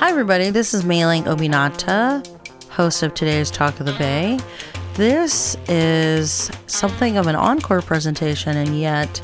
Hi everybody, this is Meilin Obinata, host of today's Talk of the Bay. This is something of an encore presentation, and yet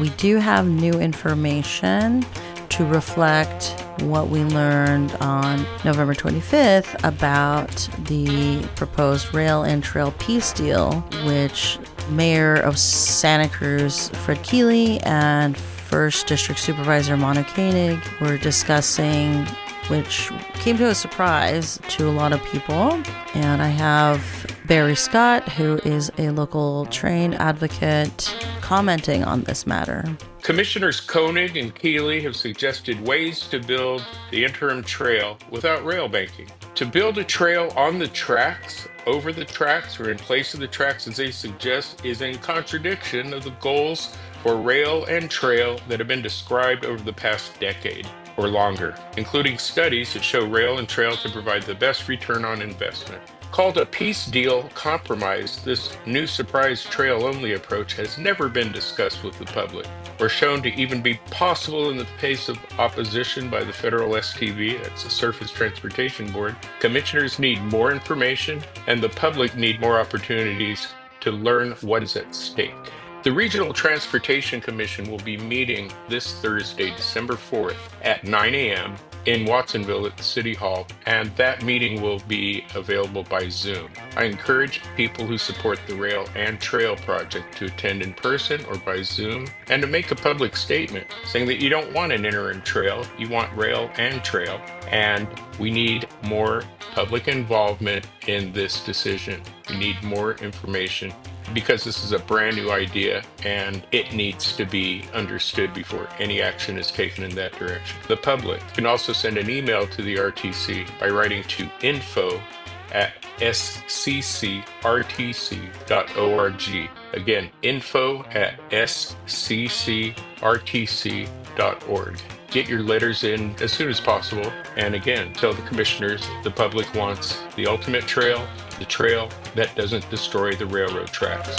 we do have new information to reflect what we learned on November 25th about the proposed rail and trail peace deal, which Mayor of Santa Cruz, Fred Keeley, and First District Supervisor Mono Koenig were discussing, which came to a surprise to a lot of people. And I have Barry Scott, who is a local train advocate, commenting on this matter. Commissioners Koenig and Keeley have suggested ways to build the interim trail without rail banking. To build a trail on the tracks, over the tracks, or in place of the tracks, as they suggest, is in contradiction of the goals for rail and trail that have been described over the past decade or longer, including studies that show rail and trail can provide the best return on investment. Called a peace deal compromise, this new surprise trail-only approach has never been discussed with the public or shown to even be possible in the face of opposition by the federal STB, that's the Surface Transportation Board. Commissioners need more information, and the public need more opportunities to learn what is at stake. The Regional Transportation Commission will be meeting this Thursday, December 4th at 9 a.m. in Watsonville at the City Hall, and that meeting will be available by Zoom. I encourage people who support the Rail and Trail project to attend in person or by Zoom, and to make a public statement saying that you don't want an interim trail, you want rail and trail, and we need more public involvement in this decision. We need more information, because this is a brand new idea and it needs to be understood before any action is taken in that direction. The public can also send an email to the RTC by writing to info@sccrtc.org. Again, info@sccrtc.org. Get your letters in as soon as possible. And again, tell the commissioners the public wants the ultimate trail, the trail that doesn't destroy the railroad tracks.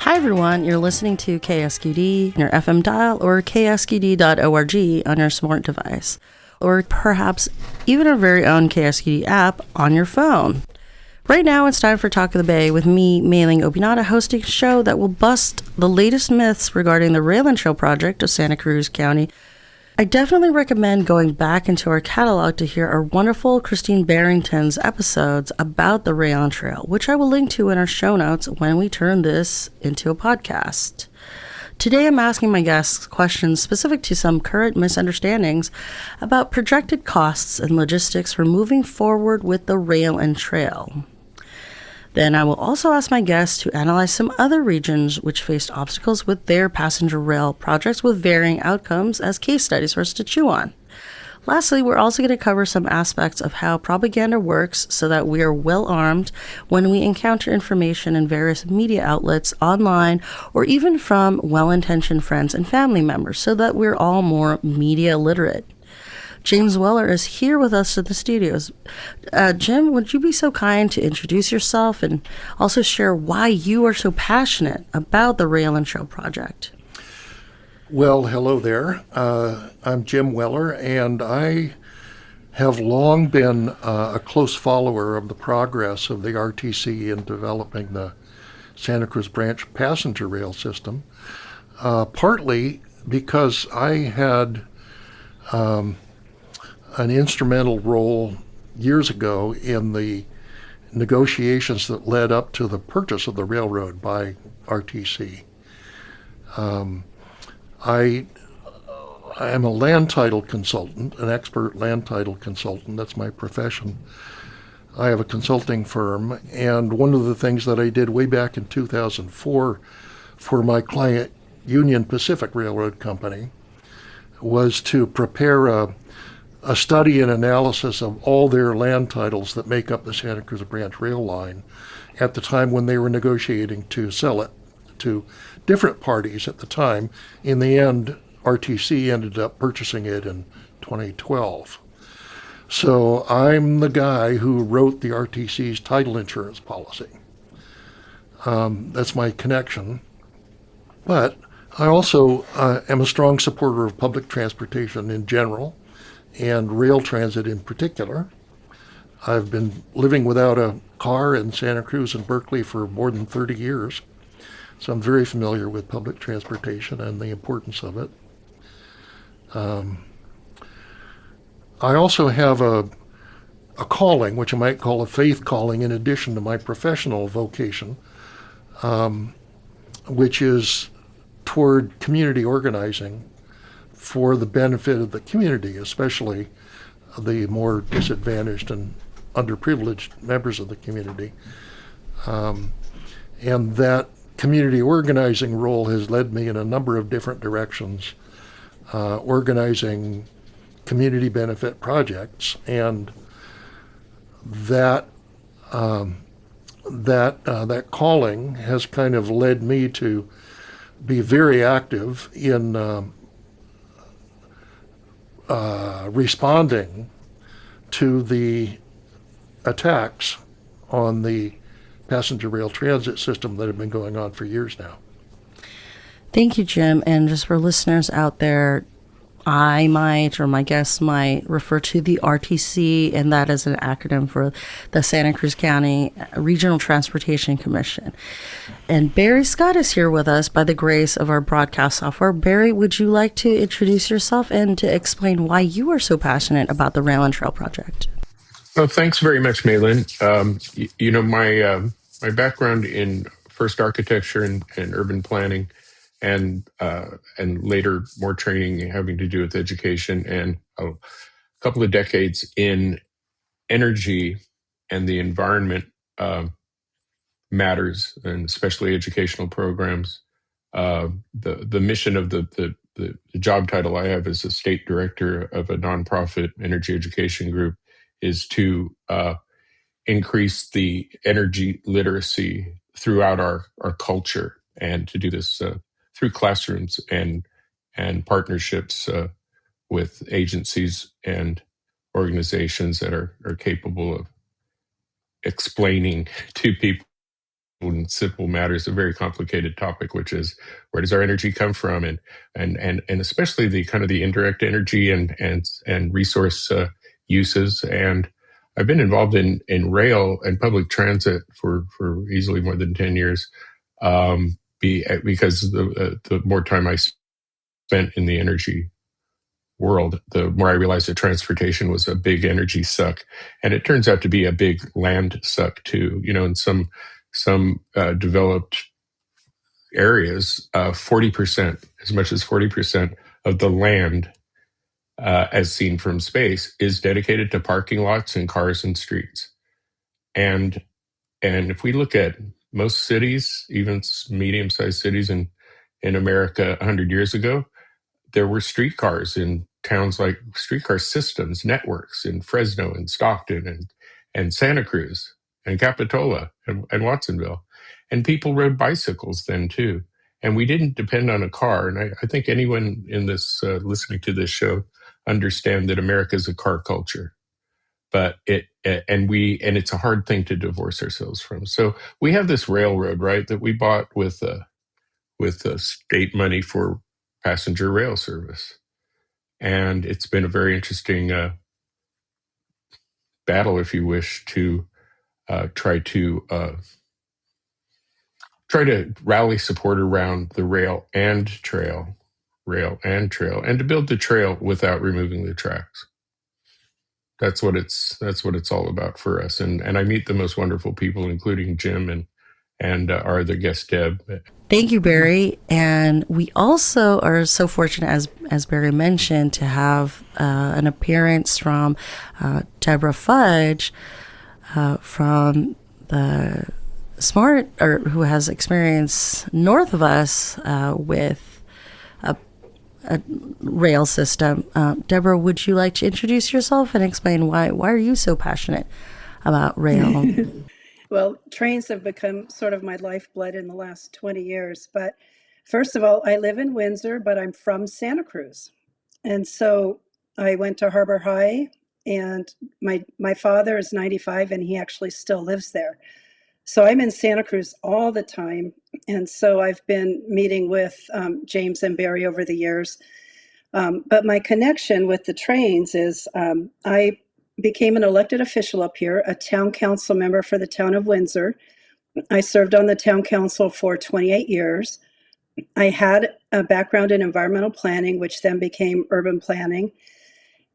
Hi everyone, you're listening to KSQD on your FM dial or ksqd.org on your smart device, or perhaps even our very own KSQD app on your phone. Right now, it's time for Talk of the Bay with me, Meilin Obinata, hosting a show that will bust the latest myths regarding the Rail and Trail project of Santa Cruz County. I definitely recommend going back into our catalog to hear our wonderful Christine Barrington's episodes about the Rail and Trail, which I will link to in our show notes when we turn this into a podcast. Today, I'm asking my guests questions specific to some current misunderstandings about projected costs and logistics for moving forward with the Rail and Trail. Then I will also ask my guests to analyze some other regions which faced obstacles with their passenger rail projects with varying outcomes as case studies for us to chew on. Lastly, we're also going to cover some aspects of how propaganda works so that we are well armed when we encounter information in various media outlets, online, or even from well-intentioned friends and family members so that we're all more media literate. James Weller is here with us in the studios. Jim, would you be so kind to introduce yourself and also share why you are so passionate about the Rail and Trail project? Well, hello there. I'm Jim Weller, and I have long been a close follower of the progress of the RTC in developing the Santa Cruz Branch passenger rail system, partly because I had an instrumental role years ago in the negotiations that led up to the purchase of the railroad by RTC. I am a land title consultant, an expert land title consultant. That's my profession. I have a consulting firm, and one of the things that I did way back in 2004 for my client, Union Pacific Railroad Company, was to prepare a study and analysis of all their land titles that make up the Santa Cruz Branch rail line at the time when they were negotiating to sell it to different parties at the time. In the end, RTC ended up purchasing it in 2012. So I'm the guy who wrote the RTC's title insurance policy. That's my connection. But I also am a strong supporter of public transportation in general and rail transit in particular. I've been living without a car in Santa Cruz and Berkeley for more than 30 years, so I'm very familiar with public transportation and the importance of it. I also have a calling, which I might call a faith calling, in addition to my professional vocation, which is toward community organizing for the benefit of the community, especially the more disadvantaged and underprivileged members of the community. And that community organizing role has led me in a number of different directions, organizing community benefit projects, and that that calling has kind of led me to be very active in responding to the attacks on the passenger rail transit system that have been going on for years now. Thank you, Jim. And just for listeners out there, I might, or my guests might, refer to the RTC, and that is an acronym for the Santa Cruz County Regional Transportation Commission. And Barry Scott is here with us by the grace of our broadcast software. Barry, would you like to introduce yourself and to explain why you are so passionate about the Rail and Trail Project? Well, thanks very much, Meilin. My background in first architecture and urban planning, and later more training having to do with education, and a couple of decades in energy and the environment matters, and especially educational programs. The mission of the job title I have as a state director of a nonprofit energy education group is to increase the energy literacy throughout our culture, and to do this through classrooms and partnerships with agencies and organizations that are capable of explaining to people in simple matters a very complicated topic, which is, where does our energy come from, and especially the kind of the indirect energy and resource uses. And I've been involved in rail and public transit for easily more than 10 years, because the more time I spent in the energy world, the more I realized that transportation was a big energy suck, and it turns out to be a big land suck too. In some developed areas, 40%, as much as 40% of the land, as seen from space, is dedicated to parking lots and cars and streets. And if we look at most cities, even medium-sized cities in America 100 years ago, there were streetcars in towns, like streetcar systems, networks in Fresno and Stockton and Santa Cruz and Capitola and Watsonville. And people rode bicycles then too. And we didn't depend on a car. And I think anyone in this listening to this show understand that America is a car culture. But it's a hard thing to divorce ourselves from. So we have this railroad, right, that we bought with state money for passenger rail service. And it's been a very interesting battle, if you wish, to try to rally support around the rail and trail, and to build the trail without removing the tracks. That's what it's all about for us. And I meet the most wonderful people, including Jim and our other guest, Deb. Thank you, Barry. And we also are so fortunate, as Barry mentioned, to have an appearance from Debora Fudge from the who has experience north of us with a rail system. Debora, would you like to introduce yourself and explain why are you so passionate about rail? Well, trains have become sort of my lifeblood in the last 20 years. But first of all, I live in Windsor, but I'm from Santa Cruz. And so I went to Harbor High, and my father is 95 and he actually still lives there. So I'm in Santa Cruz all the time. And so I've been meeting with James and Barry over the years. But my connection with the trains is I became an elected official up here, a town council member for the town of Windsor. I served on the town council for 28 years. I had a background in environmental planning, which then became urban planning.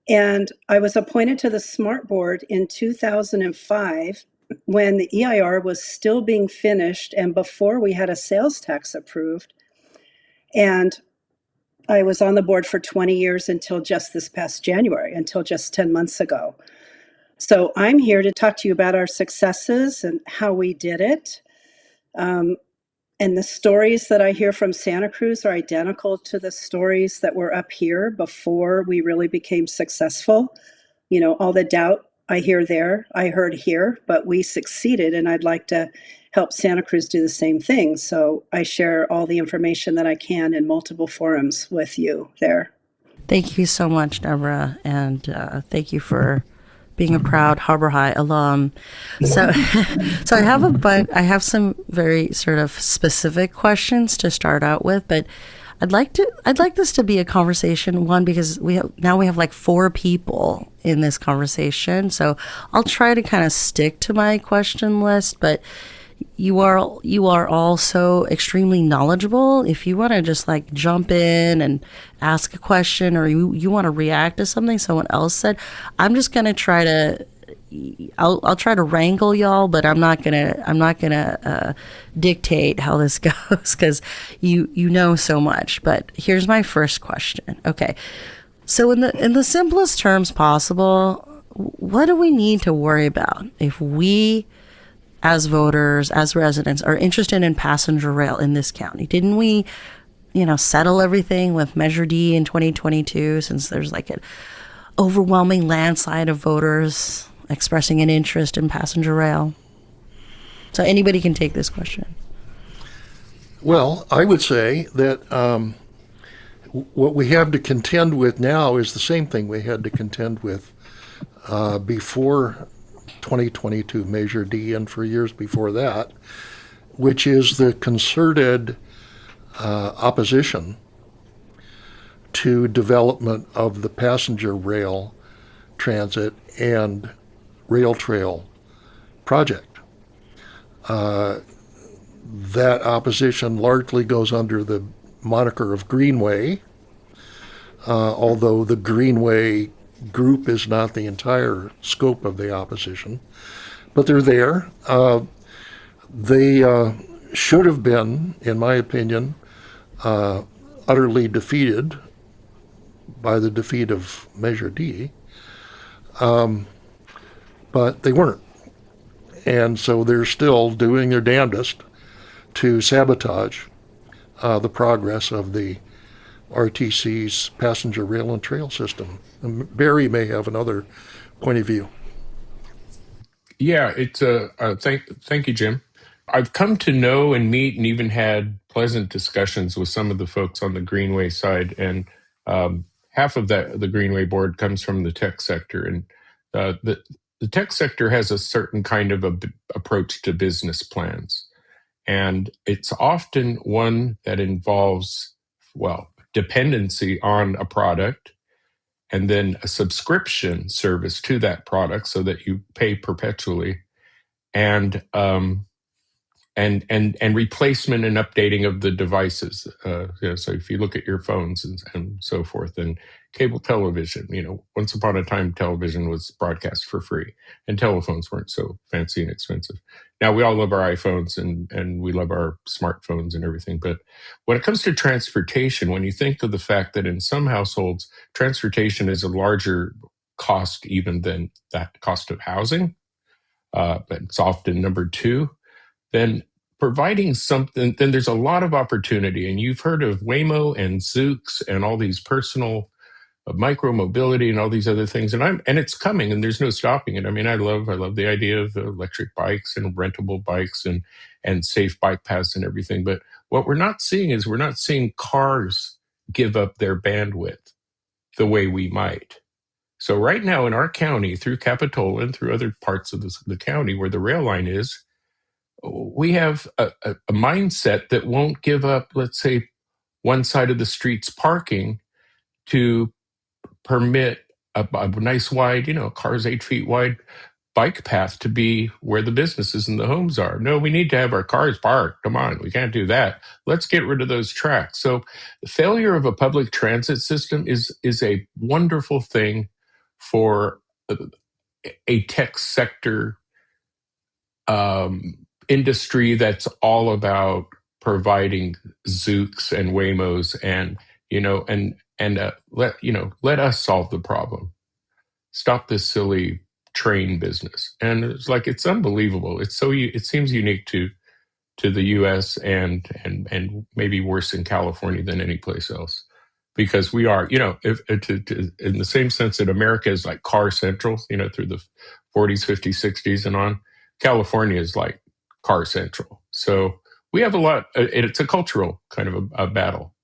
And I was appointed to the SMART board in 2005 when the EIR was still being finished and before we had a sales tax approved. And I was on the board for 20 years until just this past January, until just 10 months ago. So I'm here to talk to you about our successes and how we did it. And the stories that I hear from Santa Cruz are identical to the stories that were up here before we really became successful. You know, all the doubt I hear there, I heard here, but we succeeded, and I'd like to help Santa Cruz do the same thing. So I share all the information that I can in multiple forums with you there. Thank you so much, Deborah, and thank you for being a proud Harbor High alum. So, so I have some very sort of specific questions to start out with, but I'd like this to be a conversation, one, because we have like 4 people in this conversation. So I'll try to kind of stick to my question list, but you are also extremely knowledgeable. If you want to just like jump in and ask a question, or you want to react to something someone else said, I'm just going to try to I'll try to wrangle y'all, but I'm not gonna dictate how this goes, because you know so much. But here's my first question. Okay, so in the simplest terms possible, what do we need to worry about if we, as voters, as residents, are interested in passenger rail in this county? Didn't we, settle everything with Measure D in 2022, since there's like an overwhelming landslide of voters expressing an interest in passenger rail? So anybody can take this question. Well, I would say that what we have to contend with now is the same thing we had to contend with before 2022 Measure D and for years before that, which is the concerted opposition to development of the passenger rail transit and rail trail project. That opposition largely goes under the moniker of Greenway, although the Greenway group is not the entire scope of the opposition. But they're there. They should have been, in my opinion, utterly defeated by the defeat of Measure D. But they weren't. And so they're still doing their damnedest to sabotage the progress of the RTC's passenger rail and trail system. And Barry may have another point of view. Yeah, it's thank you, Jim. I've come to know and meet and even had pleasant discussions with some of the folks on the Greenway side, and half of the Greenway board comes from the tech sector, and the tech sector has a certain kind of approach to business plans, and it's often one that involves, well, dependency on a product and then a subscription service to that product so that you pay perpetually, and and replacement and updating of the devices. So if you look at your phones and so forth, and cable television, once upon a time television was broadcast for free, and telephones weren't so fancy and expensive. Now we all love our iPhones and we love our smartphones and everything. But when it comes to transportation, when you think of the fact that in some households, transportation is a larger cost even than that cost of housing, but it's often number 2, then providing something, then there's a lot of opportunity. And you've heard of Waymo and Zoox and all these personal micro mobility and all these other things. And it's coming, and there's no stopping it. I mean, I love the idea of electric bikes and rentable bikes and safe bike paths and everything. But what we're not seeing is we're not seeing cars give up their bandwidth the way we might. So right now in our county, through Capitola and through other parts of the county where the rail line is, we have a mindset that won't give up, let's say, one side of the street's parking to permit a nice wide, cars 8 feet wide bike path to be where the businesses and the homes are. No, we need to have our cars parked. Come on, we can't do that. Let's get rid of those tracks. So the failure of a public transit system is a wonderful thing for a tech sector industry that's all about providing Zooks and Waymos and let us solve the problem. Stop this silly train business. And it's unbelievable. It seems unique to the U.S. and maybe worse in California than any place else, because we are, in the same sense that America is like car central, through the 40s, 50s, 60s and on. California is like car central. So we have a lot. It's a cultural kind of a battle.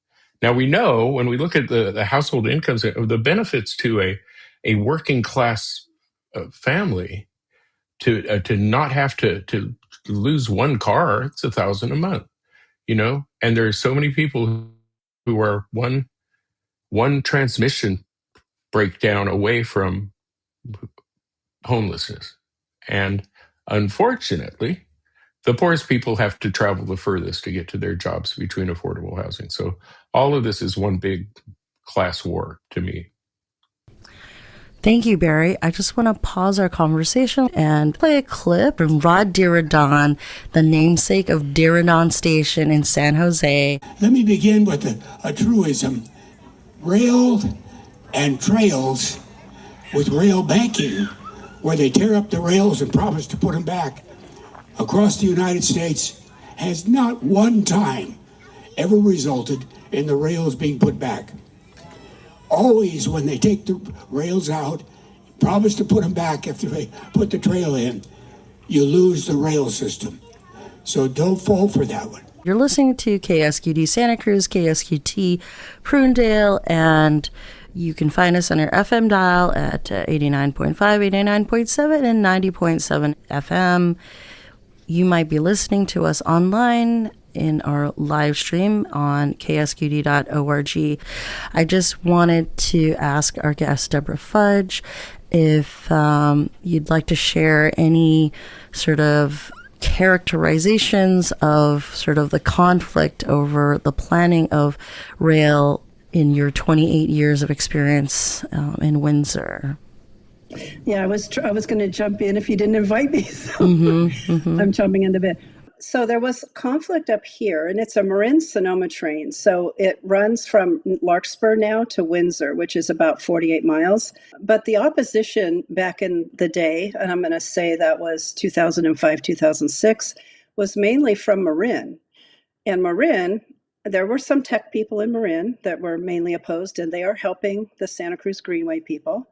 Now we know when we look at the household incomes, the benefits to a working class family to not have to lose one car. It's $1,000 a month, and there are so many people who are one transmission breakdown away from homelessness. And unfortunately, the poorest people have to travel the furthest to get to their jobs between affordable housing. So all of this is one big class war to me. Thank you, Barry. I just want to pause our conversation and play a clip from Rod Diridon, the namesake of Diridon Station in San Jose. Let me begin with a truism. Rail and trails with rail banking, where they tear up the rails and promise to put them back across the United States, has not one time ever resulted in the rails being put back. Always when they take the rails out, promise to put them back after they put the trail in, you lose the rail system. So don't fall for that one. You're listening to KSQD Santa Cruz, KSQT Prunedale, and you can find us on your FM dial at 89.5, 89.7, and 90.7 FM. You might be listening to us online in our live stream on ksqd.org. I just wanted to ask our guest, Debora Fudge, if you'd like to share any sort of characterizations of sort of the conflict over the planning of rail in your 28 years of experience in Windsor. Yeah, I was going to jump in if you didn't invite me, so I'm jumping in the bit. So there was conflict up here, and it's a Marin-Sonoma train. So it runs from Larkspur now to Windsor, which is about 48 miles. But the opposition back in the day, and I'm going to say that was 2005, 2006, was mainly from Marin. And Marin, there were some tech people in Marin that were mainly opposed, and they are helping the Santa Cruz Greenway people.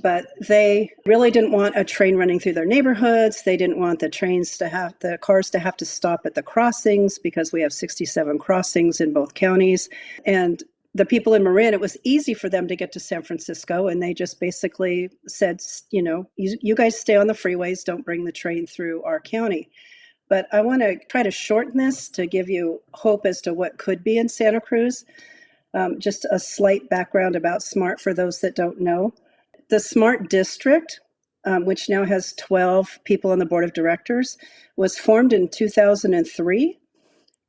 But they really didn't want a train running through their neighborhoods. They didn't want the cars to have to stop at the crossings, because we have 67 crossings in both counties. And the people in Marin, it was easy for them to get to San Francisco, and they just basically said, you guys stay on the freeways, don't bring the train through our county. But I want to try to shorten this to give you hope as to what could be in Santa Cruz. Just a slight background about SMART for those that don't know. The SMART district, which now has 12 people on the board of directors, was formed in 2003,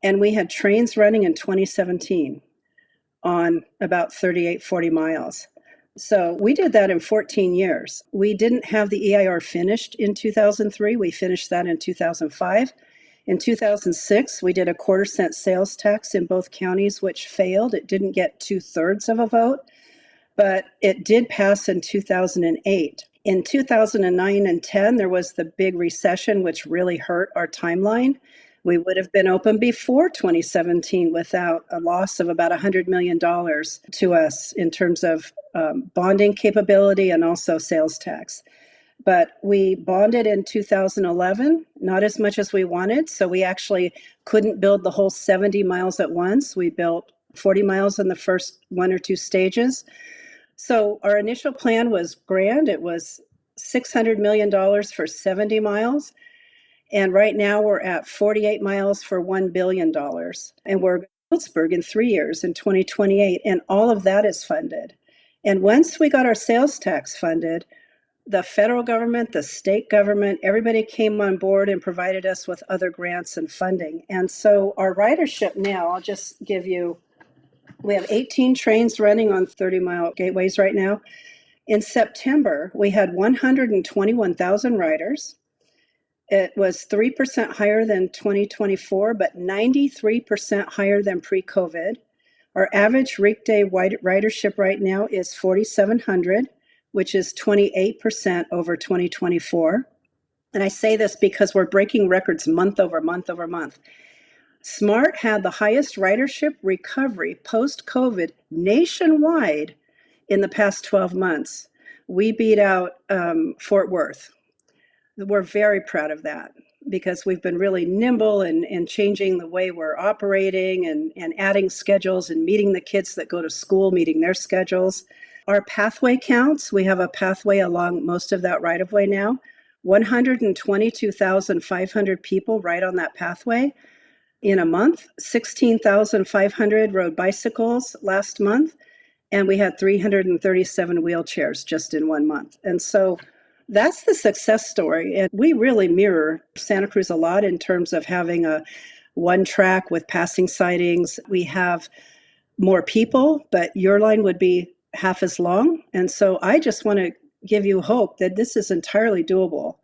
and we had trains running in 2017 on about 38, 40 miles. So we did that in 14 years. We didn't have the EIR finished in 2003. We finished that in 2005. In 2006, we did a quarter-cent sales tax in both counties, which failed. It didn't get 2/3 of a vote, but it did pass in 2008. In 2009 and 10, there was the big recession, which really hurt our timeline. We would have been open before 2017 without a loss of about $100 million to us in terms of bonding capability and also sales tax. But we bonded in 2011, not as much as we wanted. So we actually couldn't build the whole 70 miles at once. We built 40 miles in the first 1 or 2 stages. So our initial plan was grand. It was $600 million for 70 miles. And right now we're at 48 miles for $1 billion. And we're Pittsburgh in 3 years in 2028. And all of that is funded. And once we got our sales tax funded, the federal government, the state government, everybody came on board and provided us with other grants and funding. And so our ridership now, I'll just give you, we have 18 trains running on 30-mile gateways right now. In September, we had 121,000 riders. It was 3% higher than 2024, but 93% higher than pre-COVID. Our average weekday ridership right now is 4,700, which is 28% over 2024. And I say this because we're breaking records month over month over month. SMART had the highest ridership recovery post-COVID nationwide in the past 12 months. We beat out Fort Worth. We're very proud of that because we've been really nimble and changing the way we're operating and adding schedules and meeting the kids that go to school, meeting their schedules. Our pathway counts, we have a pathway along most of that right-of-way now. 122,500 people ride on that pathway in a month. 16,500 rode bicycles last month, and we had 337 wheelchairs just in 1 month. And so that's the success story. And we really mirror Santa Cruz a lot in terms of having a one track with passing sightings. We have more people, but your line would be half as long. And so I just want to give you hope that this is entirely doable.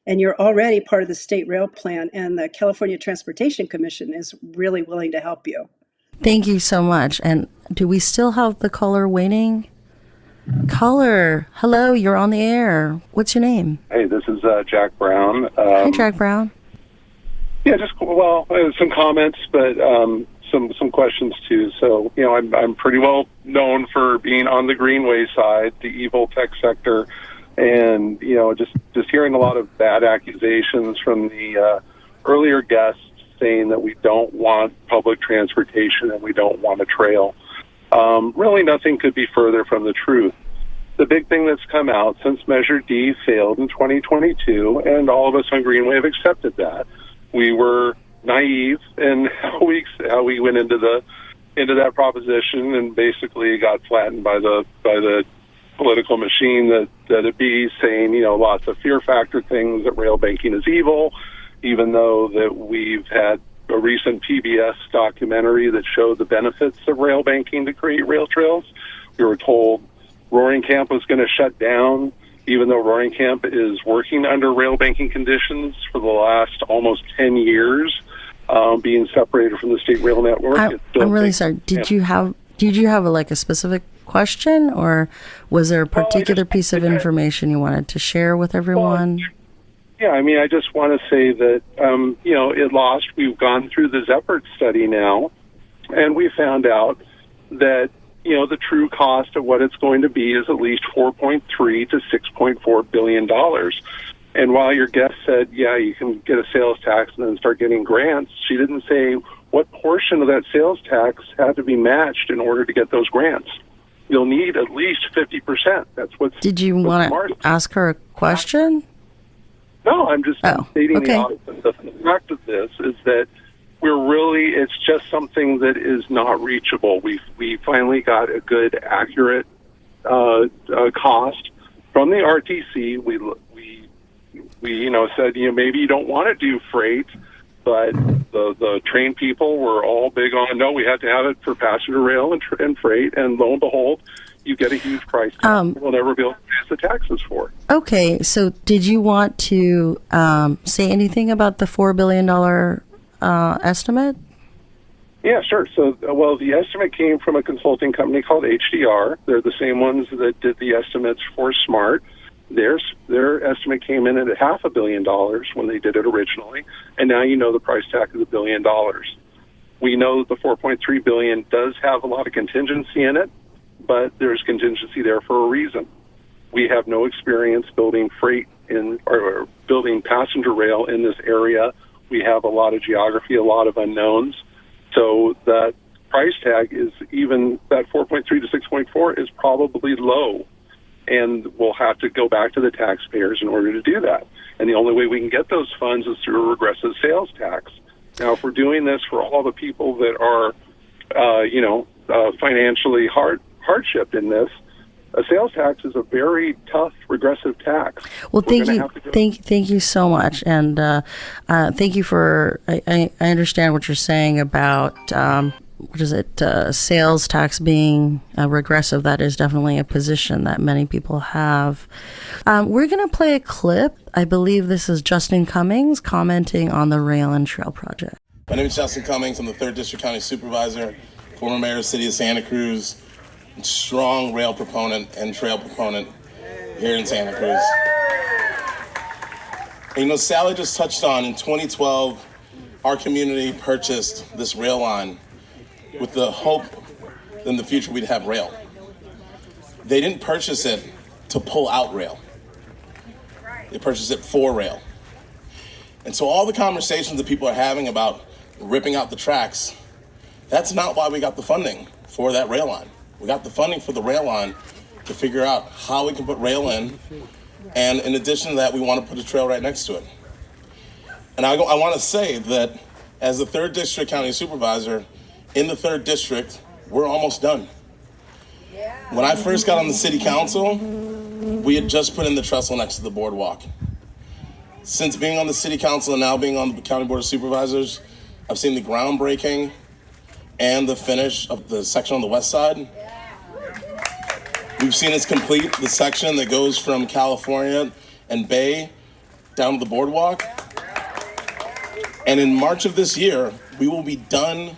And you're already part of the state rail plan, and the California Transportation Commission is really willing to help you. Thank you so much. And do we still have the caller waiting? Caller, hello, you're on the air. What's your name? Hey, this is Jack Brown. Hi, Jack Brown. Yeah, some comments, but some questions too. So, I'm pretty well known for being on the Greenway side, the evil tech sector, and just hearing a lot of bad accusations from the earlier guests saying that we don't want public transportation and we don't want a trail. Really, nothing could be further from the truth. The big thing that's come out since Measure D failed in 2022, and all of us on Greenway have accepted that. We were naive in how we went into that proposition, and basically got flattened by the political machine that it be, saying lots of fear factor things, that rail banking is evil, even though that we've had a recent PBS documentary that showed the benefits of rail banking to create rail trails. We were told Roaring Camp was going to shut down, even though Roaring Camp is working under rail banking conditions for the last almost 10 years, being separated from the state rail network. I'm really sorry. Did you have a specific question, or was there a particular piece of information you wanted to share with everyone? Yeah, I just want to say that, it lost. We've gone through the Zeppert study now, and we found out that, the true cost of what it's going to be is at least $4.3 to $6.4 billion. And while your guest said, yeah, you can get a sales tax and then start getting grants, she didn't say what portion of that sales tax had to be matched in order to get those grants. You'll need at least 50%. That's what's. Did you want to ask her a question? No, I'm just stating the fact of this is that it's just something that is not reachable. We finally got a good, accurate cost from the RTC. We said, maybe you don't want to do freight, but the train people were all big on, no, we had to have it for passenger rail and freight, and lo and behold, you get a huge price tag we'll never be able to pay the taxes for. Okay, so did you want to say anything about the $4 billion estimate? Yeah, sure. So, the estimate came from a consulting company called HDR. They're the same ones that did the estimates for SMART. Their estimate came in at $500 million when they did it originally, and now the price tag is $1 billion. We know that the $4.3 billion does have a lot of contingency in it, but there's contingency there for a reason. We have no experience building freight or building passenger rail in this area. We have a lot of geography, a lot of unknowns. So that price tag is even, that 4.3 to 6.4 is probably low. and we'll have to go back to the taxpayers in order to do that. And the only way we can get those funds is through a regressive sales tax. Now, if we're doing this for all the people that are, financially hardship in this, a sales tax is a very tough regressive tax. Well, thank you so much, and thank you for. I understand what you're saying about sales tax being regressive. That is definitely a position that many people have. We're going to play a clip. I believe this is Justin Cummings commenting on the Rail and Trail project. My name is Justin Cummings. I'm the 3rd District County Supervisor, former Mayor of the City of Santa Cruz, strong rail proponent and trail proponent here in Santa Cruz. And, Sally just touched on, in 2012, our community purchased this rail line with the hope that in the future we'd have rail. They didn't purchase it to pull out rail. They purchased it for rail. And so all the conversations that people are having about ripping out the tracks, that's not why we got the funding for that rail line. We got the funding for the rail line to figure out how we can put rail in, and in addition to that, we want to put a trail right next to it. And I want to say that as the 3rd District County Supervisor, in the 3rd District, we're almost done. When I first got on the City Council, we had just put in the trestle next to the boardwalk. Since being on the City Council and now being on the County Board of Supervisors, I've seen the groundbreaking and the finish of the section on the west side. We've seen us complete the section that goes from California and Bay down to the boardwalk. And in March of this year, we will be done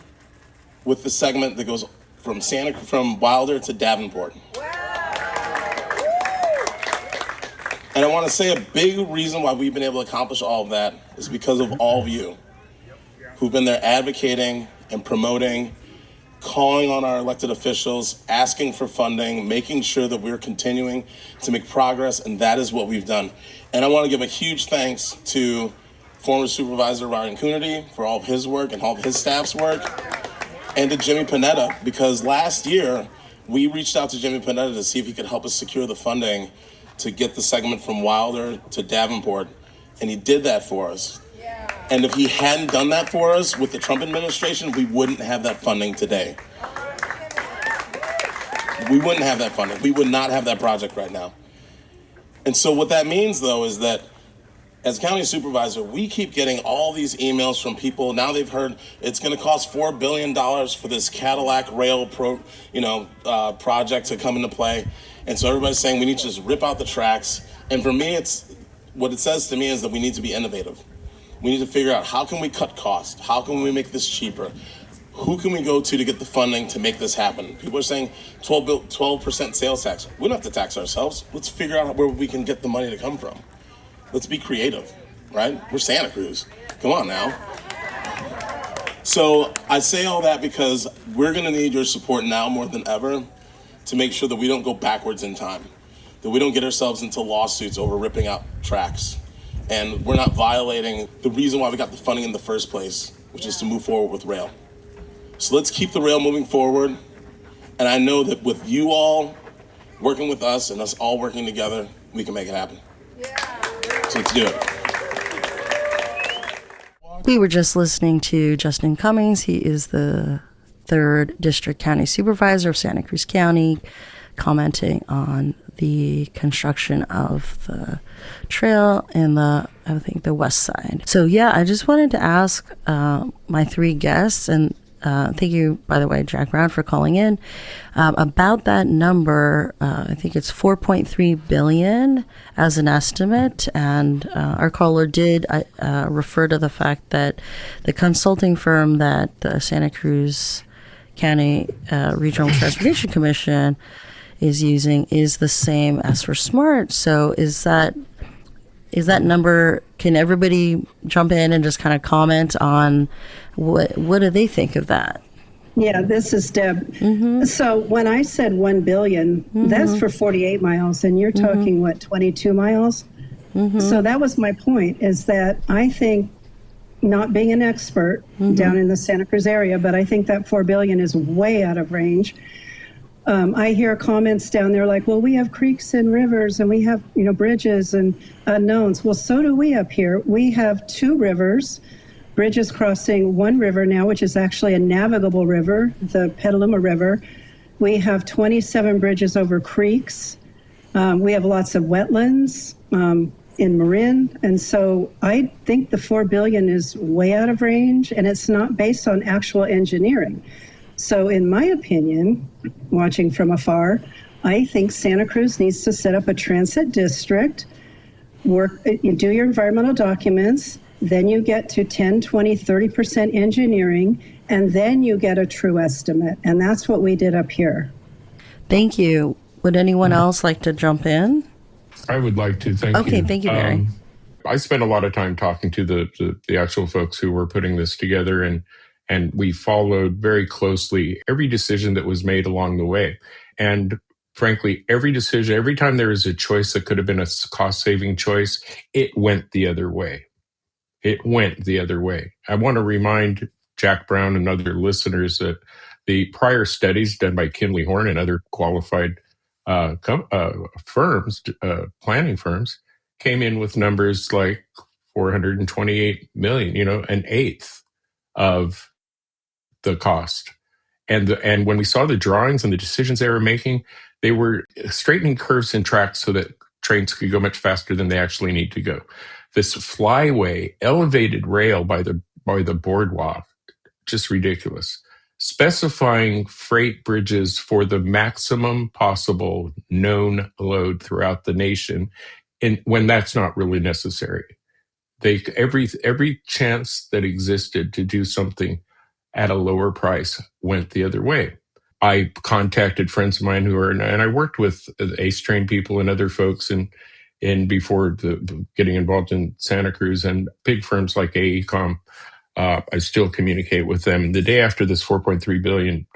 with the segment that goes from Wilder to Davenport. And I want to say a big reason why we've been able to accomplish all of that is because of all of you who've been there advocating and promoting, calling on our elected officials, asking for funding, making sure that we're continuing to make progress, and that is what we've done. And I want to give a huge thanks to former Supervisor Ryan Coonerty for all of his work and all of his staff's work, and to Jimmy Panetta, because last year we reached out to Jimmy Panetta to see if he could help us secure the funding to get the segment from Wilder to Davenport, and he did that for us. And if he hadn't done that for us with the Trump administration, we wouldn't have that funding today. We wouldn't have that funding. We would not have that project right now. And so what that means, though, is that as county supervisor, we keep getting all these emails from people. Now they've heard it's going to cost $4 billion for this Cadillac rail project to come into play. And so everybody's saying we need to just rip out the tracks. And for me, what it says to me is that we need to be innovative. We need to figure out, how can we cut costs? How can we make this cheaper? Who can we go to get the funding to make this happen? People are saying 12% sales tax. We don't have to tax ourselves. Let's figure out where we can get the money to come from. Let's be creative, right? We're Santa Cruz. Come on now. So I say all that because we're going to need your support now more than ever to make sure that we don't go backwards in time, that we don't get ourselves into lawsuits over ripping out tracks. And we're not violating the reason why we got the funding in the first place, which is to move forward with rail. So let's keep the rail moving forward. And I know that with you all working with us and us all working together, we can make it happen. So let's do it. We were just listening to Justin Cummings. He is the 3rd District County Supervisor of Santa Cruz County, commenting on the construction of the trail in the west side. So yeah, I just wanted to ask my 3 guests, and thank you, by the way, Jack Brown, for calling in, about that number. I think it's $4.3 billion as an estimate, and our caller did refer to the fact that the consulting firm that the Santa Cruz County Regional Transportation Commission is using is the same as for SMART. So is that number, can everybody jump in and just kind of comment on what do they think of that? Yeah, this is Deb. Mm-hmm. So when I said 1 billion, that's for 48 miles, and you're talking, 22 miles? So that was my point, is that I think, not being an expert down in the Santa Cruz area, but I think that 4 billion is way out of range. I hear comments down there like, well, we have creeks and rivers and we have, bridges and unknowns. Well, so do we up here. We have 2 rivers, bridges crossing one river now, which is actually a navigable river, the Petaluma River. We have 27 bridges over creeks. We have lots of wetlands in Marin. And so I think the $4 billion is way out of range, and it's not based on actual engineering. So in my opinion, watching from afar, I think Santa Cruz needs to set up a transit district, do your environmental documents, then you get to 10, 20, 30% engineering, and then you get a true estimate. And that's what we did up here. Thank you. Would anyone else like to jump in? I would like to. Thank you. Okay, thank you, Barry. I spent a lot of time talking to the actual folks who were putting this together, and we followed very closely every decision that was made along the way. And frankly, every decision, every time there was a choice that could have been a cost-saving choice, it went the other way. It went the other way. I want to remind Jack Brown and other listeners that the prior studies done by Kinley Horn and other qualified firms, planning firms, came in with numbers like 428 million, an eighth of the cost. And when we saw the drawings and the decisions they were making, they were straightening curves and tracks so that trains could go much faster than they actually need to go. This flyway, elevated rail by the boardwalk, just ridiculous. Specifying freight bridges for the maximum possible known load throughout the nation, and when that's not really necessary. Every chance that existed to do something at a lower price went the other way. I contacted friends of mine and I worked with ACE trained people and other folks and before getting involved in Santa Cruz and big firms like AECOM. I still communicate with them. The day after this $4.3 billion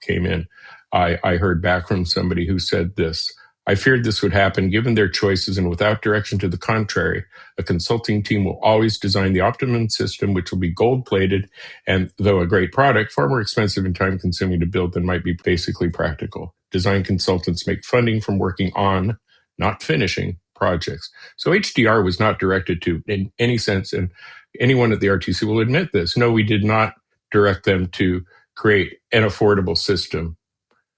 came in, I heard back from somebody who said this: I feared this would happen given their choices, and without direction to the contrary, a consulting team will always design the optimum system, which will be gold-plated, and though a great product, far more expensive and time-consuming to build than might be basically practical. Design consultants make funding from working on, not finishing, projects. So HDR was not directed to, in any sense, and anyone at the RTC will admit this, no, we did not direct them to create an affordable system.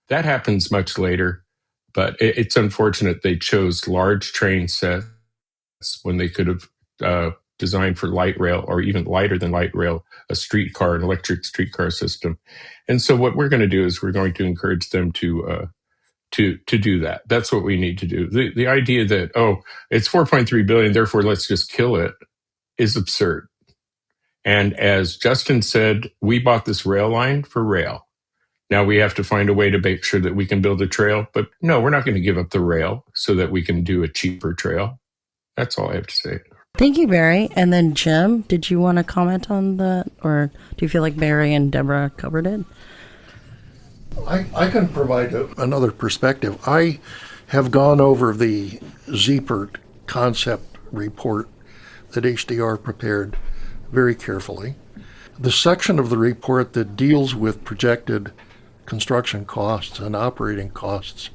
That happens much later. But it's unfortunate they chose large train sets when they could have designed for light rail or even lighter than light rail, an electric streetcar system. And so what we're going to do is we're going to encourage them to do that. That's what we need to do. The idea that, it's 4.3 billion, therefore let's just kill it, is absurd. And as Justin said, we bought this rail line for rail. Now we have to find a way to make sure that we can build a trail. But no, we're not going to give up the rail so that we can do a cheaper trail. That's all I have to say. Thank you, Barry. And then Jim, did you want to comment on that? Or do you feel like Barry and Deborah covered it? I can provide another perspective. I have gone over the ZPERT concept report that HDR prepared very carefully. The section of the report that deals with projected construction costs and operating costs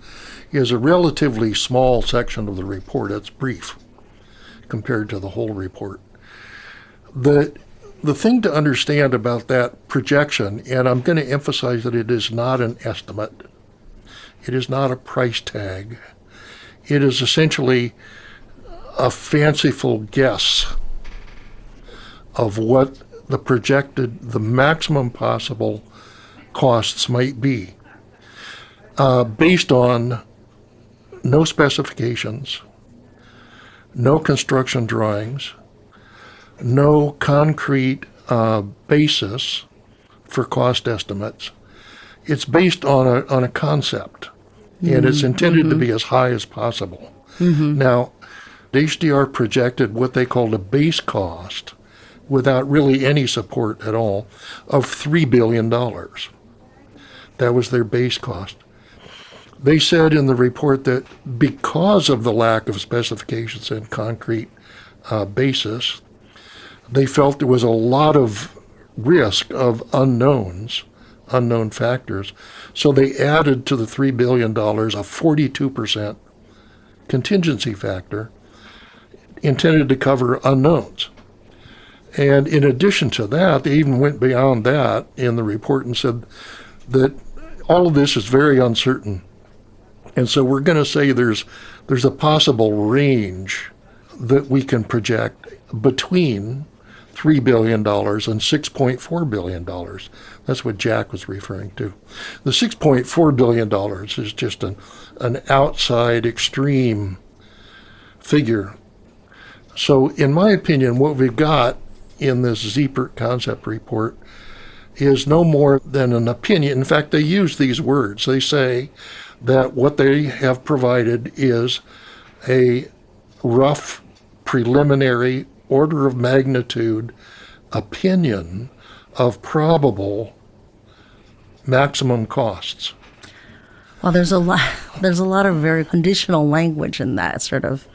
is a relatively small section of the report. It's brief compared to the whole report. The thing to understand about that projection, and I'm going to emphasize that it is not an estimate, it is not a price tag, it is essentially a fanciful guess of what the maximum possible costs might be, based on no specifications, no construction drawings, no concrete basis for cost estimates. It's based on a concept, and it's intended to be as high as possible. Now, HDR projected what they called a base cost, without really any support at all, of $3 billion. That was their base cost. They said in the report that because of the lack of specifications and concrete basis, they felt there was a lot of risk of unknowns unknown factors. So they added to the $3 billion a 42% contingency factor intended to cover unknowns. And in addition to that, they even went beyond that in the report and said that all of this is very uncertain. And so we're going to say there's a possible range that we can project between $3 billion and $6.4 billion. That's what Jack was referring to. The $6.4 billion is just an outside extreme figure. So in my opinion, what we've got in this ZPERT concept report is no more than an opinion. In fact, they use these words. They say that what they have provided is a rough preliminary order of magnitude opinion of probable maximum costs. Well, there's a lot of very conditional language in that sort of.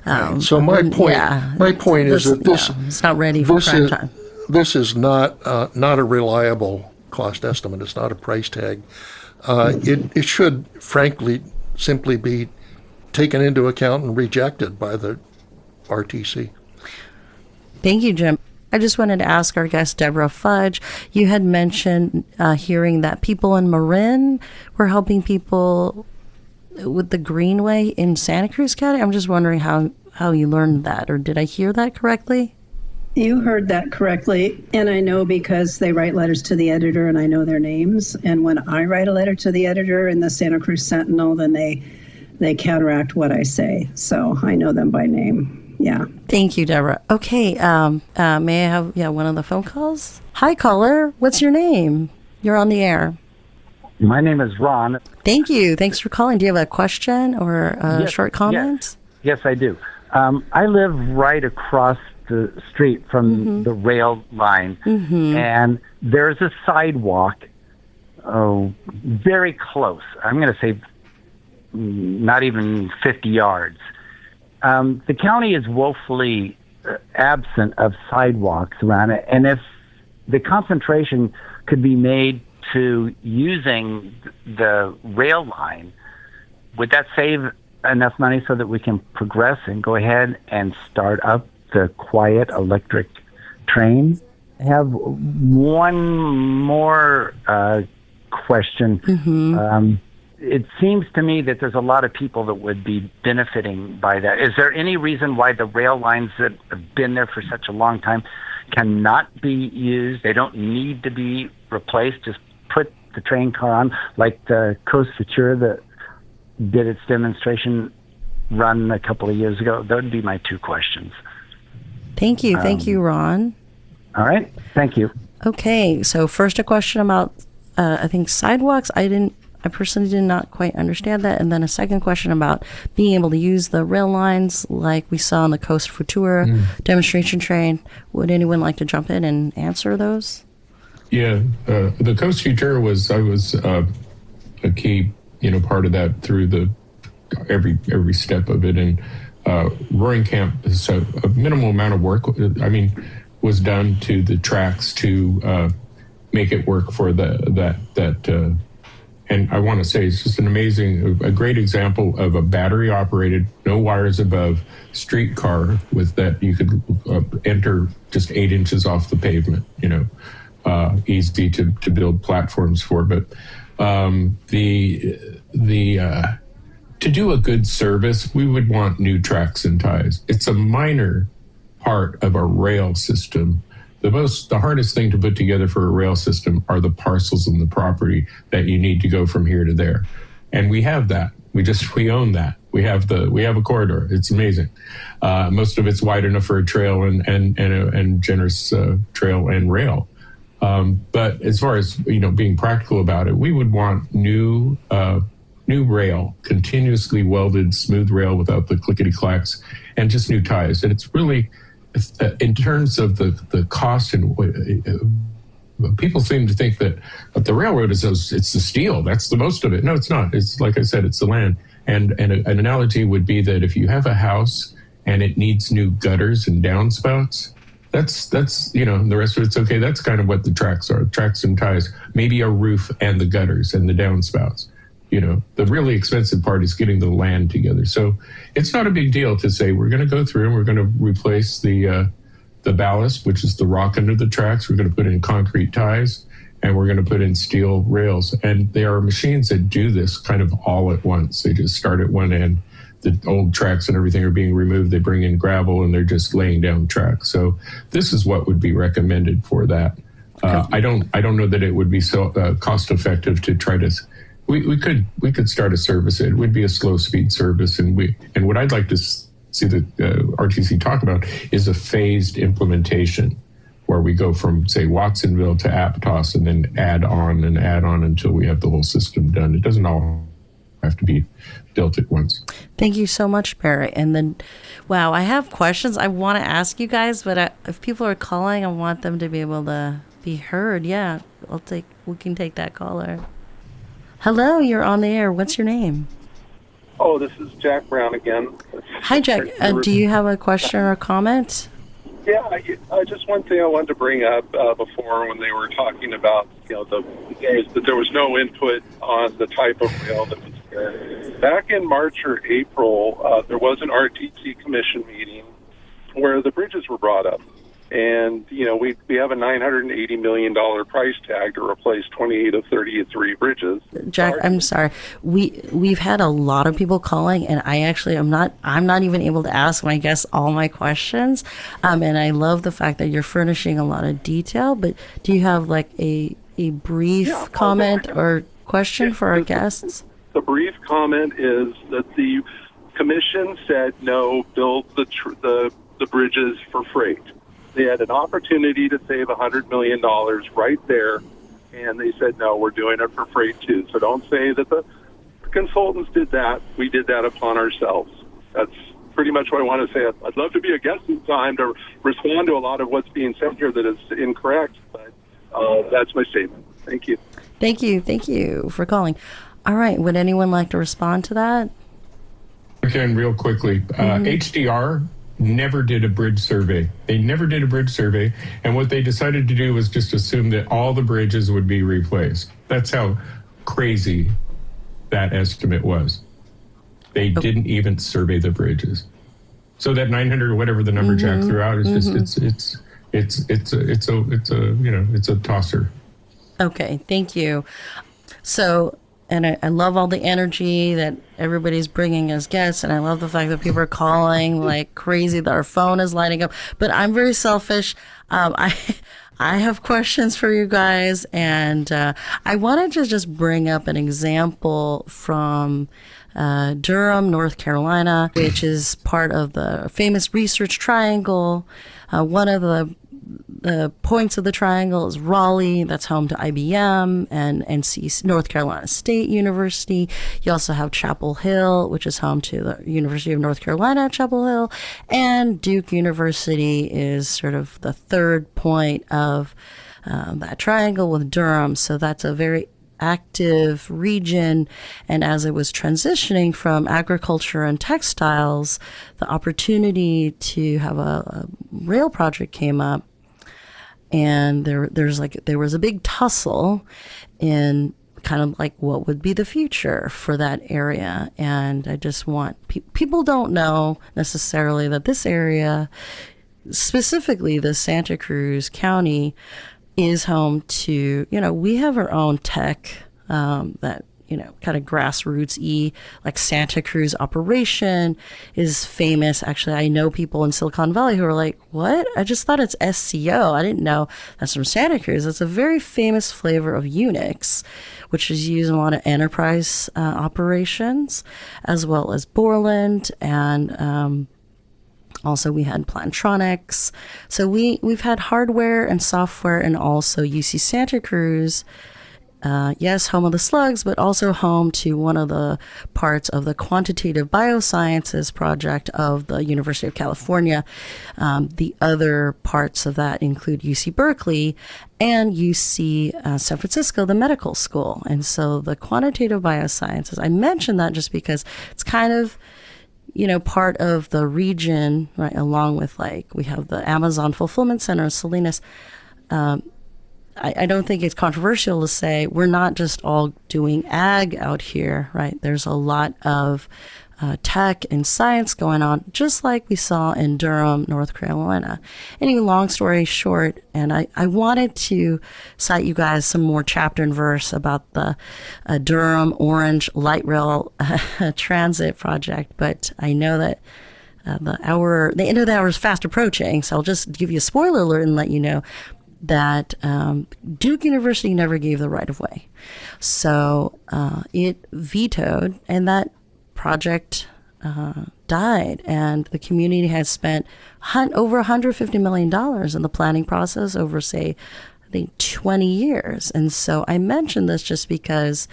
Right. So my point is that this it's not ready for prime time. This is not a reliable cost estimate. It's not a price tag. It should, frankly, simply be taken into account and rejected by the RTC. Thank you, Jim. I just wanted to ask our guest, Debora Fudge, you had mentioned hearing that people in Marin were helping people with the Greenway in Santa Cruz County. I'm just wondering how you learned that, or did I hear that correctly? You heard that correctly, and I know because they write letters to the editor and I know their names. And when I write a letter to the editor in the Santa Cruz Sentinel, then they counteract what I say. So I know them by name. Yeah. Thank you, Debora. Okay, may I have one of the phone calls? Hi, caller. What's your name? You're on the air. My name is Ron. Thank you. Thanks for calling. Do you have a question or a short comment? Yes, I do. I live right across the street from the rail line, and there's a sidewalk very close. I'm going to say not even 50 yards. The county is woefully absent of sidewalks around it, and if the concentration could be made to using the rail line, would that save enough money so that we can progress and go ahead and start up the quiet electric train? I have one more question. It seems to me that there's a lot of people that would be benefiting by that. Is there any reason why the rail lines that have been there for such a long time cannot be used? They don't need to be replaced. Just put the train car on, like the Coast Futura that did its demonstration run a couple of years ago. That would be my two questions. Thank you. Thank you, Ron. All right. Thank you. Okay. So first a question about, I think, sidewalks. I personally did not quite understand that. And then a second question about being able to use the rail lines like we saw on the Coast Futura demonstration train. Would anyone like to jump in and answer those? Yeah, the Coast Futura was a key, part of that through the every step of it. And Roaring Camp, so a minimal amount of work, was done to the tracks to make it work for that. And I want to say it's just a great example of a battery operated, no wires above streetcar with that you could enter just 8 inches off the pavement, easy to build platforms for. But to do a good service, we would want new tracks and ties. It's a minor part of our rail system. The hardest thing to put together for a rail system are the parcels and the property that you need to go from here to there. And we have that. We own that. We have a corridor. It's amazing. Most of it's wide enough for a trail and generous trail and rail. But as far as being practical about it, we would want new rail, continuously welded, smooth rail without the clickety clacks, and just new ties. And it's really, in terms of the cost, and people seem to think that the railroad it's the steel. That's the most of it. No, it's not. It's like I said, it's the land. And an analogy would be that if you have a house and it needs new gutters and downspouts, that's the rest of it's okay. That's kind of what the tracks are. Tracks and ties, maybe a roof and the gutters and the downspouts. The really expensive part is getting the land together. So it's not a big deal to say we're going to go through and we're going to replace the ballast, which is the rock under the tracks. We're going to put in concrete ties, and we're going to put in steel rails. And there are machines that do this kind of all at once. They just start at one end. The old tracks and everything are being removed. They bring in gravel, and they're just laying down tracks. So this is what would be recommended for that. I don't know that it would be so cost effective to try to. We could start a service. It would be a slow speed service, and what I'd like to see the RTC talk about is a phased implementation where we go from, say, Watsonville to Aptos and then add on until we have the whole system done. It doesn't all have to be built at once. Thank you so much, Barry. And then, wow, I have questions I want to ask you guys, but if people are calling, I want them to be able to be heard. Yeah, we can take that caller. Hello, you're on the air. What's your name? Oh, this is Jack Brown again. Hi, Jack. Do you have a question or comment? Yeah, just one thing I wanted to bring up before when they were talking about that there was no input on the type of rail that was there. Back in March or April, there was an RTC commission meeting where the bridges were brought up. And, we have a $980 million price tag to replace 28 of 33 bridges. Jack, I'm sorry. We've had a lot of people calling, and I'm not even able to ask my guests all my questions. And I love the fact that you're furnishing a lot of detail, but do you have like a brief comment or question for our guests? The brief comment is that the commission said no, build the bridges for freight. They had an opportunity to save $100 million right there, and they said, no, we're doing it for freight too. So don't say that the consultants did that. We did that upon ourselves. That's pretty much what I want to say. I'd love to be a guest in time to respond to a lot of what's being said here that is incorrect, but that's my statement. Thank you. Thank you for calling. All right, would anyone like to respond to that? Again, real quickly, HDR never did a bridge survey. They never did a bridge survey. And what they decided to do was just assume that all the bridges would be replaced. That's how crazy that estimate was. They didn't even survey the bridges. So that 900 or whatever the number Jack threw out is just, it's a tosser. Okay. Thank you. So, and I love all the energy that everybody's bringing as guests. And I love the fact that people are calling like crazy, that our phone is lighting up. But I'm very selfish. I have questions for you guys. And I wanted to just bring up an example from Durham, North Carolina, which is part of the famous Research Triangle. One of the points of the triangle is Raleigh. That's home to IBM and NC, North Carolina State University. You also have Chapel Hill, which is home to the University of North Carolina at Chapel Hill. And Duke University is sort of the third point of that triangle with Durham. So that's a very active region. And as it was transitioning from agriculture and textiles, the opportunity to have a rail project came up. And there was a big tussle in kind of like what would be the future for that area. And I just want people don't know necessarily that this area, specifically the Santa Cruz County, is home to, we have our own tech that, kind of grassroots-y, like Santa Cruz operation is famous. Actually, I know people in Silicon Valley who are like, what? I just thought it's SCO. I didn't know that's from Santa Cruz. It's a very famous flavor of Unix, which is used in a lot of enterprise operations, as well as Borland and also, we had Plantronics. So we've had hardware and software, and also UC Santa Cruz. Yes, home of the slugs, but also home to one of the parts of the quantitative biosciences project of the University of California. The other parts of that include UC Berkeley and UC San Francisco, the medical school. And so the quantitative biosciences, I mentioned that just because it's kind of part of the region, right, along with we have the Amazon Fulfillment Center, Salinas. I don't think it's controversial to say we're not just all doing ag out here, right? There's a lot of tech and science going on, just like we saw in Durham, North Carolina. Anyway, long story short, and I wanted to cite you guys some more chapter and verse about the Durham Orange Light Rail Transit project, but I know that the end of the hour is fast approaching, so I'll just give you a spoiler alert and let you know that Duke University never gave the right of way. So it vetoed, and that project died, and the community has spent over $150 million in the planning process over, say, I think 20 years. And so I mention this just because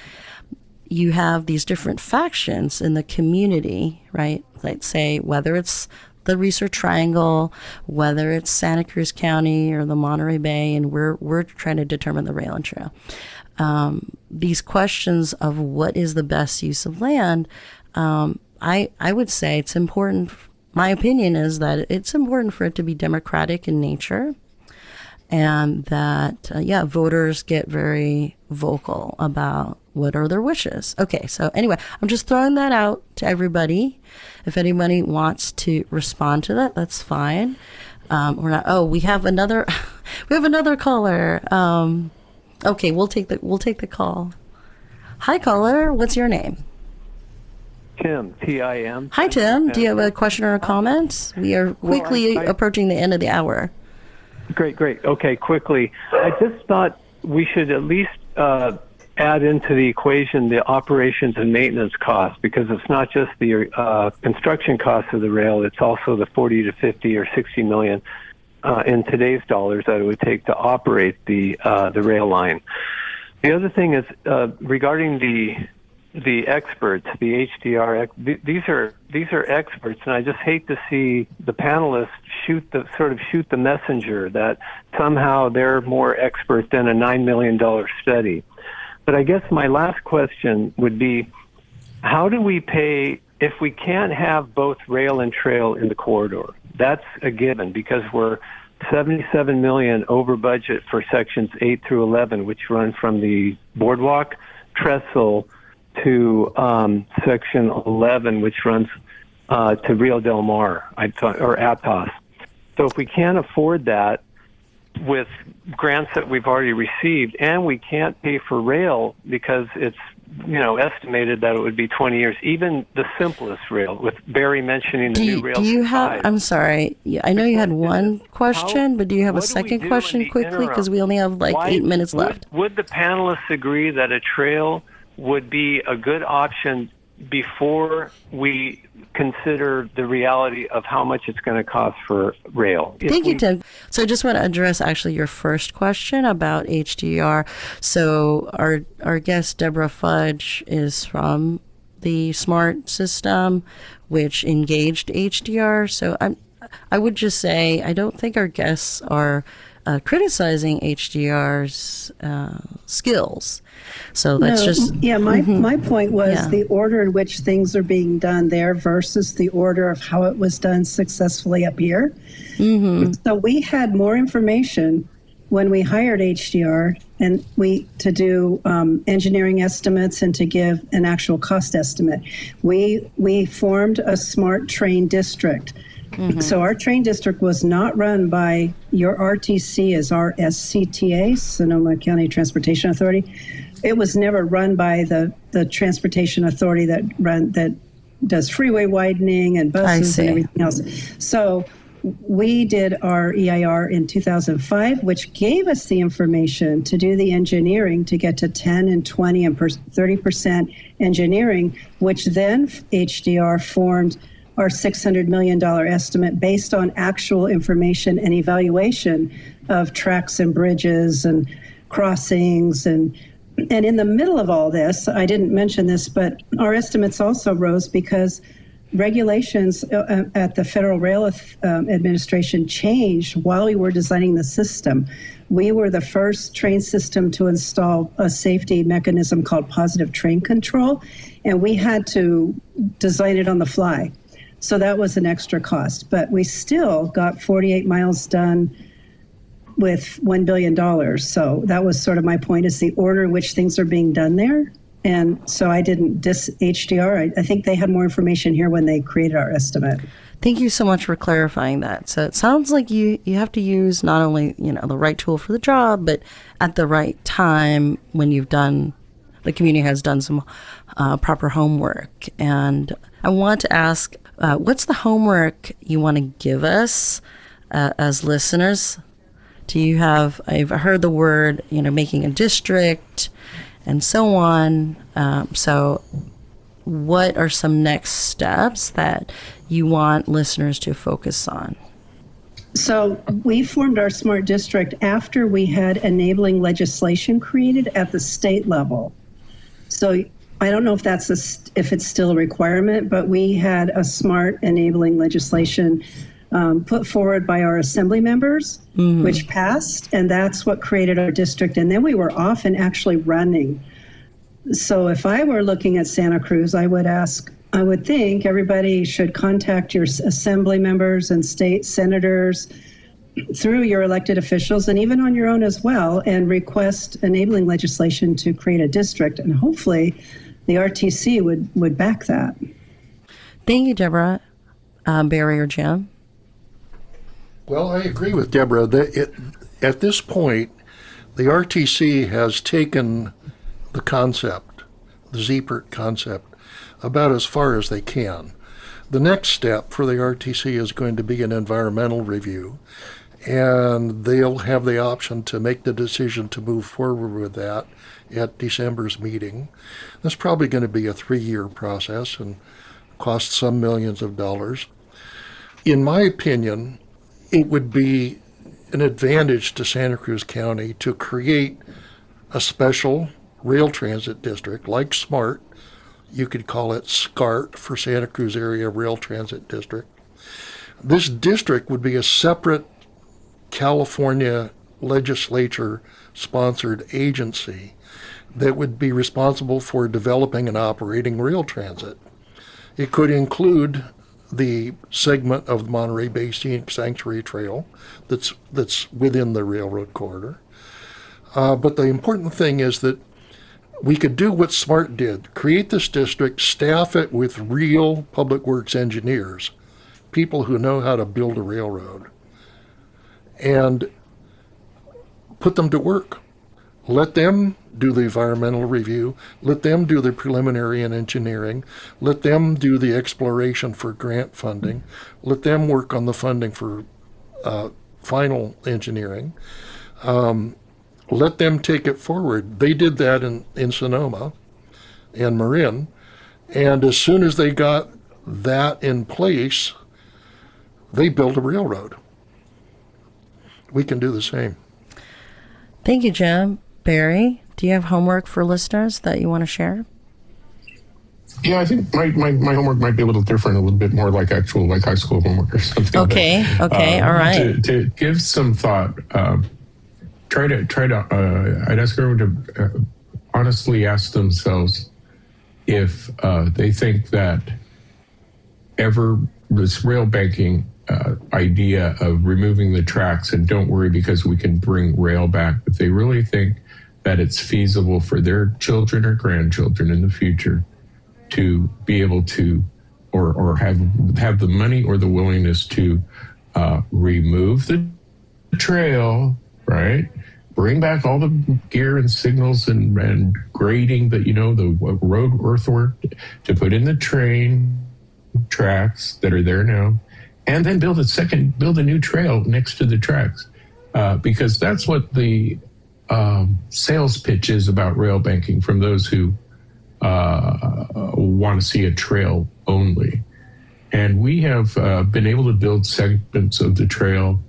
you have these different factions in the community, right? Let's say whether it's the Research Triangle, whether it's Santa Cruz County or the Monterey Bay, and we're trying to determine the rail and trail. These questions of what is the best use of land, I would say it's important. My opinion is that it's important for it to be democratic in nature, and that voters get very vocal about what are their wishes. Okay, so anyway, I'm just throwing that out to everybody. If anybody wants to respond to that, that's fine. We're not. Oh, we have another caller. Okay, we'll take the call. Hi, caller. What's your name? Tim, T-I-M. Hi, Tim. Do you have a question or a comment? We are quickly approaching the end of the hour. Great. Okay, quickly. I just thought we should at least add into the equation the operations and maintenance costs, because it's not just the construction costs of the rail, it's also the 40 to 50 or 60 million in today's dollars that it would take to operate the rail line. The other thing is regarding the experts, the HDR, these are experts, and I just hate to see the panelists shoot the messenger that somehow they're more expert than a $9 million study. But I guess my last question would be, how do we pay if we can't have both rail and trail in the corridor? That's a given, because we're $77 million over budget for sections 8 through 11, which run from the boardwalk trestle to section 11, which runs to Rio Del Mar, or Atos. So if we can't afford that with grants that we've already received, and we can't pay for rail because it's estimated that it would be 20 years, even the simplest rail, with Barry mentioning the new rail. Do you have? I'm sorry. I know you had one question, but do you have a second question quickly? Because we only have 8 minutes left. Would the panelists agree that a trail would be a good option before we consider the reality of how much it's going to cost for rail? Thank you, Tim. So I just want to address actually your first question about HDR. So our guest, Debora Fudge, is from the SMART system, which engaged HDR. So I would just say I don't think our guests are criticizing HDR's skills. So that's my point was the order in which things are being done there versus the order of how it was done successfully up here. Mm-hmm. So we had more information when we hired HDR and to do engineering estimates and to give an actual cost estimate. We formed a smart train district. Mm-hmm. So our train district was not run by your RTC as our SCTA, Sonoma County Transportation Authority. It was never run by the transportation authority that does freeway widening and buses and everything else. So we did our EIR in 2005, which gave us the information to do the engineering to get to 10 and 20 and 30% engineering, which then HDR formed our $600 million estimate based on actual information and evaluation of tracks and bridges and crossings. And in the middle of all this, I didn't mention this, but our estimates also rose because regulations at the Federal Rail Administration changed while we were designing the system. We were the first train system to install a safety mechanism called positive train control, and we had to design it on the fly. So that was an extra cost. But we still got 48 miles done with $1 billion. So that was sort of my point, is the order in which things are being done there. And so I didn't diss HDR. I think they had more information here when they created our estimate. Thank you so much for clarifying that. So it sounds like you have to use not only, the right tool for the job, but at the right time when the community has done some proper homework. And I want to ask, what's the homework you want to give us as listeners? I've heard the word, making a district and so on. So what are some next steps that you want listeners to focus on? So we formed our smart district after we had enabling legislation created at the state level. So I don't know if if it's still a requirement, but we had a smart enabling legislation put forward by our assembly members, which passed, and that's what created our district. And then we were off and actually running. So if I were looking at Santa Cruz, I would think everybody should contact your assembly members and state senators through your elected officials, and even on your own as well, and request enabling legislation to create a district. And hopefully the RTC would back that. Thank you, Debora. Barry or Jim? Well, I agree with Debora. At this point, the RTC has taken the concept, the ZPERT concept, about as far as they can. The next step for the RTC is going to be an environmental review, and they'll have the option to make the decision to move forward with that at December's meeting. That's probably going to be a 3-year process and cost some millions of dollars. In my opinion, it would be an advantage to Santa Cruz County to create a special rail transit district like SMART. You could call it SCART for Santa Cruz Area Rail Transit District. This district would be a separate California legislature-sponsored agency that would be responsible for developing and operating rail transit. It could include the segment of the Monterey Bay Scenic Sanctuary Trail that's within the railroad corridor. But the important thing is that we could do what SMART did, create this district, staff it with real public works engineers, people who know how to build a railroad, and put them to work. Let them do the environmental review, let them do the preliminary and engineering, let them do the exploration for grant funding, let them work on the funding for final engineering. Let them take it forward. They did that in Sonoma and Marin, and as soon as they got that in place, they built a railroad. We can do the same. Thank you, Jim. Barry, do you have homework for listeners that you want to share? Yeah, I think my homework might be a little different, a little bit more like actual high school homework or something. Okay, all right. To give some thought, I'd ask everyone to honestly ask themselves if they think that this rail banking idea of removing the tracks and don't worry because we can bring rail back, if they really think that it's feasible for their children or grandchildren in the future to be able to or have the money or the willingness to remove the trail, right? Bring back all the gear and signals and grading that, the road earthwork to put in the train tracks that are there now, and then build a new trail next to the tracks. Because that's what the sales pitch is about rail banking from those who want to see a trail only. And we have been able to build segments of the trail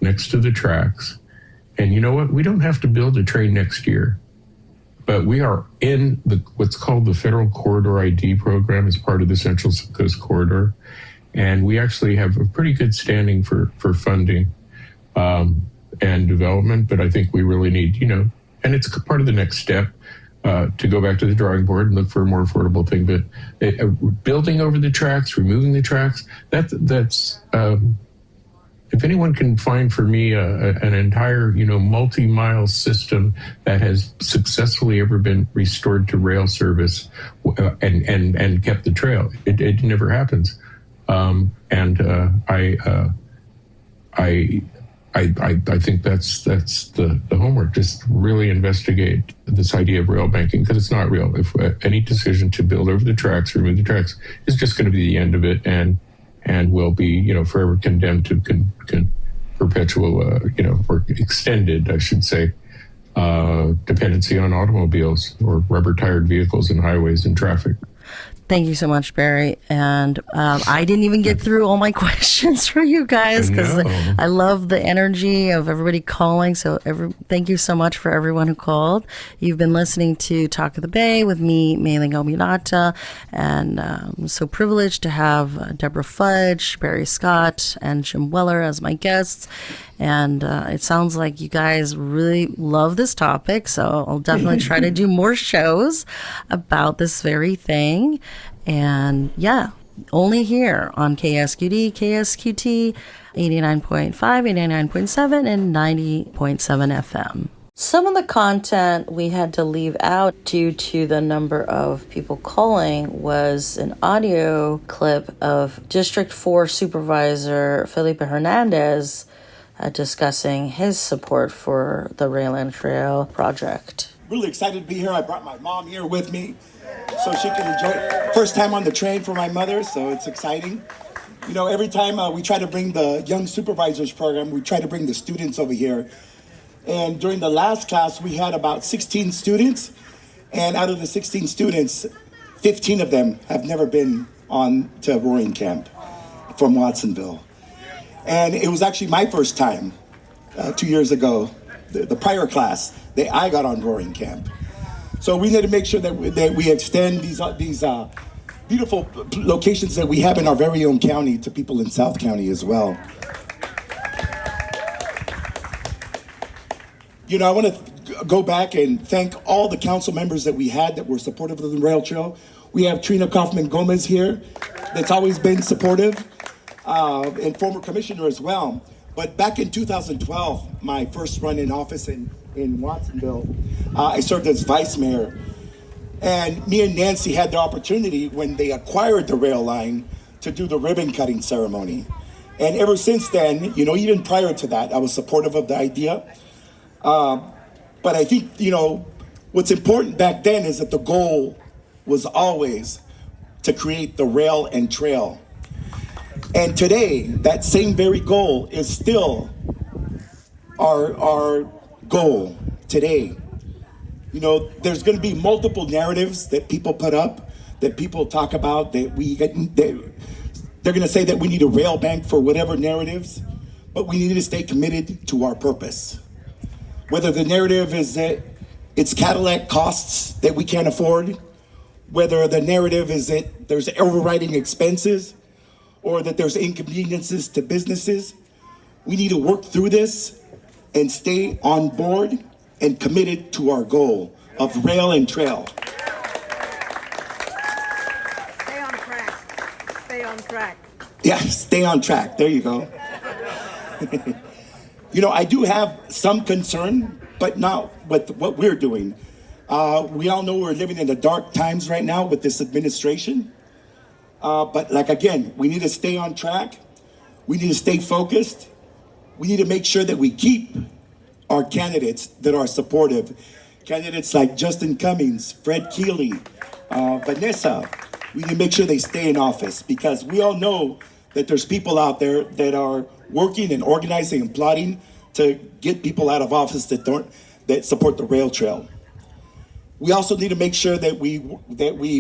next to the tracks. And you know what? We don't have to build a train next year, but we are in what's called the Federal Corridor ID program as part of the Central Coast Corridor. And we actually have a pretty good standing for funding and development, but I think we really need, and it's part of the next step. to go back to the drawing board and look for a more affordable thing. But building over the tracks, removing the tracks, that's if anyone can find for me an entire, multi-mile system that has successfully ever been restored to rail service and kept the trail, it never happens. I think that's the homework. Just really investigate this idea of rail banking, because it's not real. If any decision to build over the tracks, remove the tracks, is just going to be the end of it, and will be, forever condemned to perpetual, or extended, I should say, dependency on automobiles or rubber-tired vehicles in highways and traffic. Thank you so much, Barry. And I didn't even get through all my questions for you guys, because I love the energy of everybody calling. So thank you so much for everyone who called. You've been listening to Talk of the Bay with me, Meilin Obinata, and I'm so privileged to have Debora Fudge, Barry Scott, and Jim Weller as my guests. And it sounds like you guys really love this topic, so I'll definitely try to do more shows about this very thing. And yeah, only here on KSQD, KSQT, 89.5, 89.7, and 90.7 FM. Some of the content we had to leave out due to the number of people calling was an audio clip of District 4 Supervisor Felipe Hernandez discussing his support for the Rail and Trail project. Really excited to be here. I brought my mom here with me so she can enjoy it. First time on the train for my mother, so it's exciting. Every time we try to bring the Young Supervisors program, we try to bring the students over here. And during the last class, we had about 16 students. And out of the 16 students, 15 of them have never been on to Roaring Camp from Watsonville. And it was actually my first time 2 years ago, the prior class, that I got on Roaring Camp. So we need to make sure that we extend these beautiful locations that we have in our very own county to people in South County as well. I want to go back and thank all the council members that we had that were supportive of the rail trail. We have Trina Kaufman Gomez here that's always been supportive. And former commissioner as well. But back in 2012, my first run in office in Watsonville, I served as vice mayor. And me and Nancy had the opportunity, when they acquired the rail line, to do the ribbon cutting ceremony. And ever since then, even prior to that, I was supportive of the idea. But I think, what's important back then is that the goal was always to create the rail and trail. And today, that same very goal is still our goal today. There's going to be multiple narratives that people put up, that people talk about, they're going to say that we need a rail bank for whatever narratives, but we need to stay committed to our purpose. Whether the narrative is that it's Cadillac costs that we can't afford, whether the narrative is that there's overriding expenses, or that there's inconveniences to businesses, we need to work through this and stay on board and committed to our goal of rail and trail. Stay on track. Stay on track. Yeah, stay on track. There you go. I do have some concern, but not with what we're doing. We all know we're living in the dark times right now with this administration. But again, we need to stay on track. We need to stay focused. We need to make sure that we keep our candidates that are supportive. Candidates like Justin Cummings, Fred Keeley, Vanessa. We need to make sure they stay in office, because we all know that there's people out there that are working and organizing and plotting to get people out of office that support the rail trail. We also need to make sure that we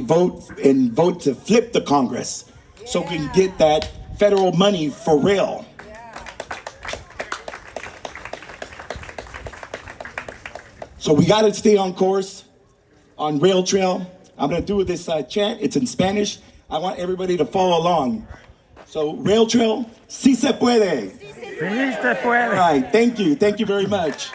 vote to flip the Congress, so we can get that federal money for rail. So we got to stay on course on rail trail. I'm going to do this chant. It's in Spanish. I want everybody to follow along. So rail trail, sí se puede. Sí se puede. All right, thank you. Thank you very much.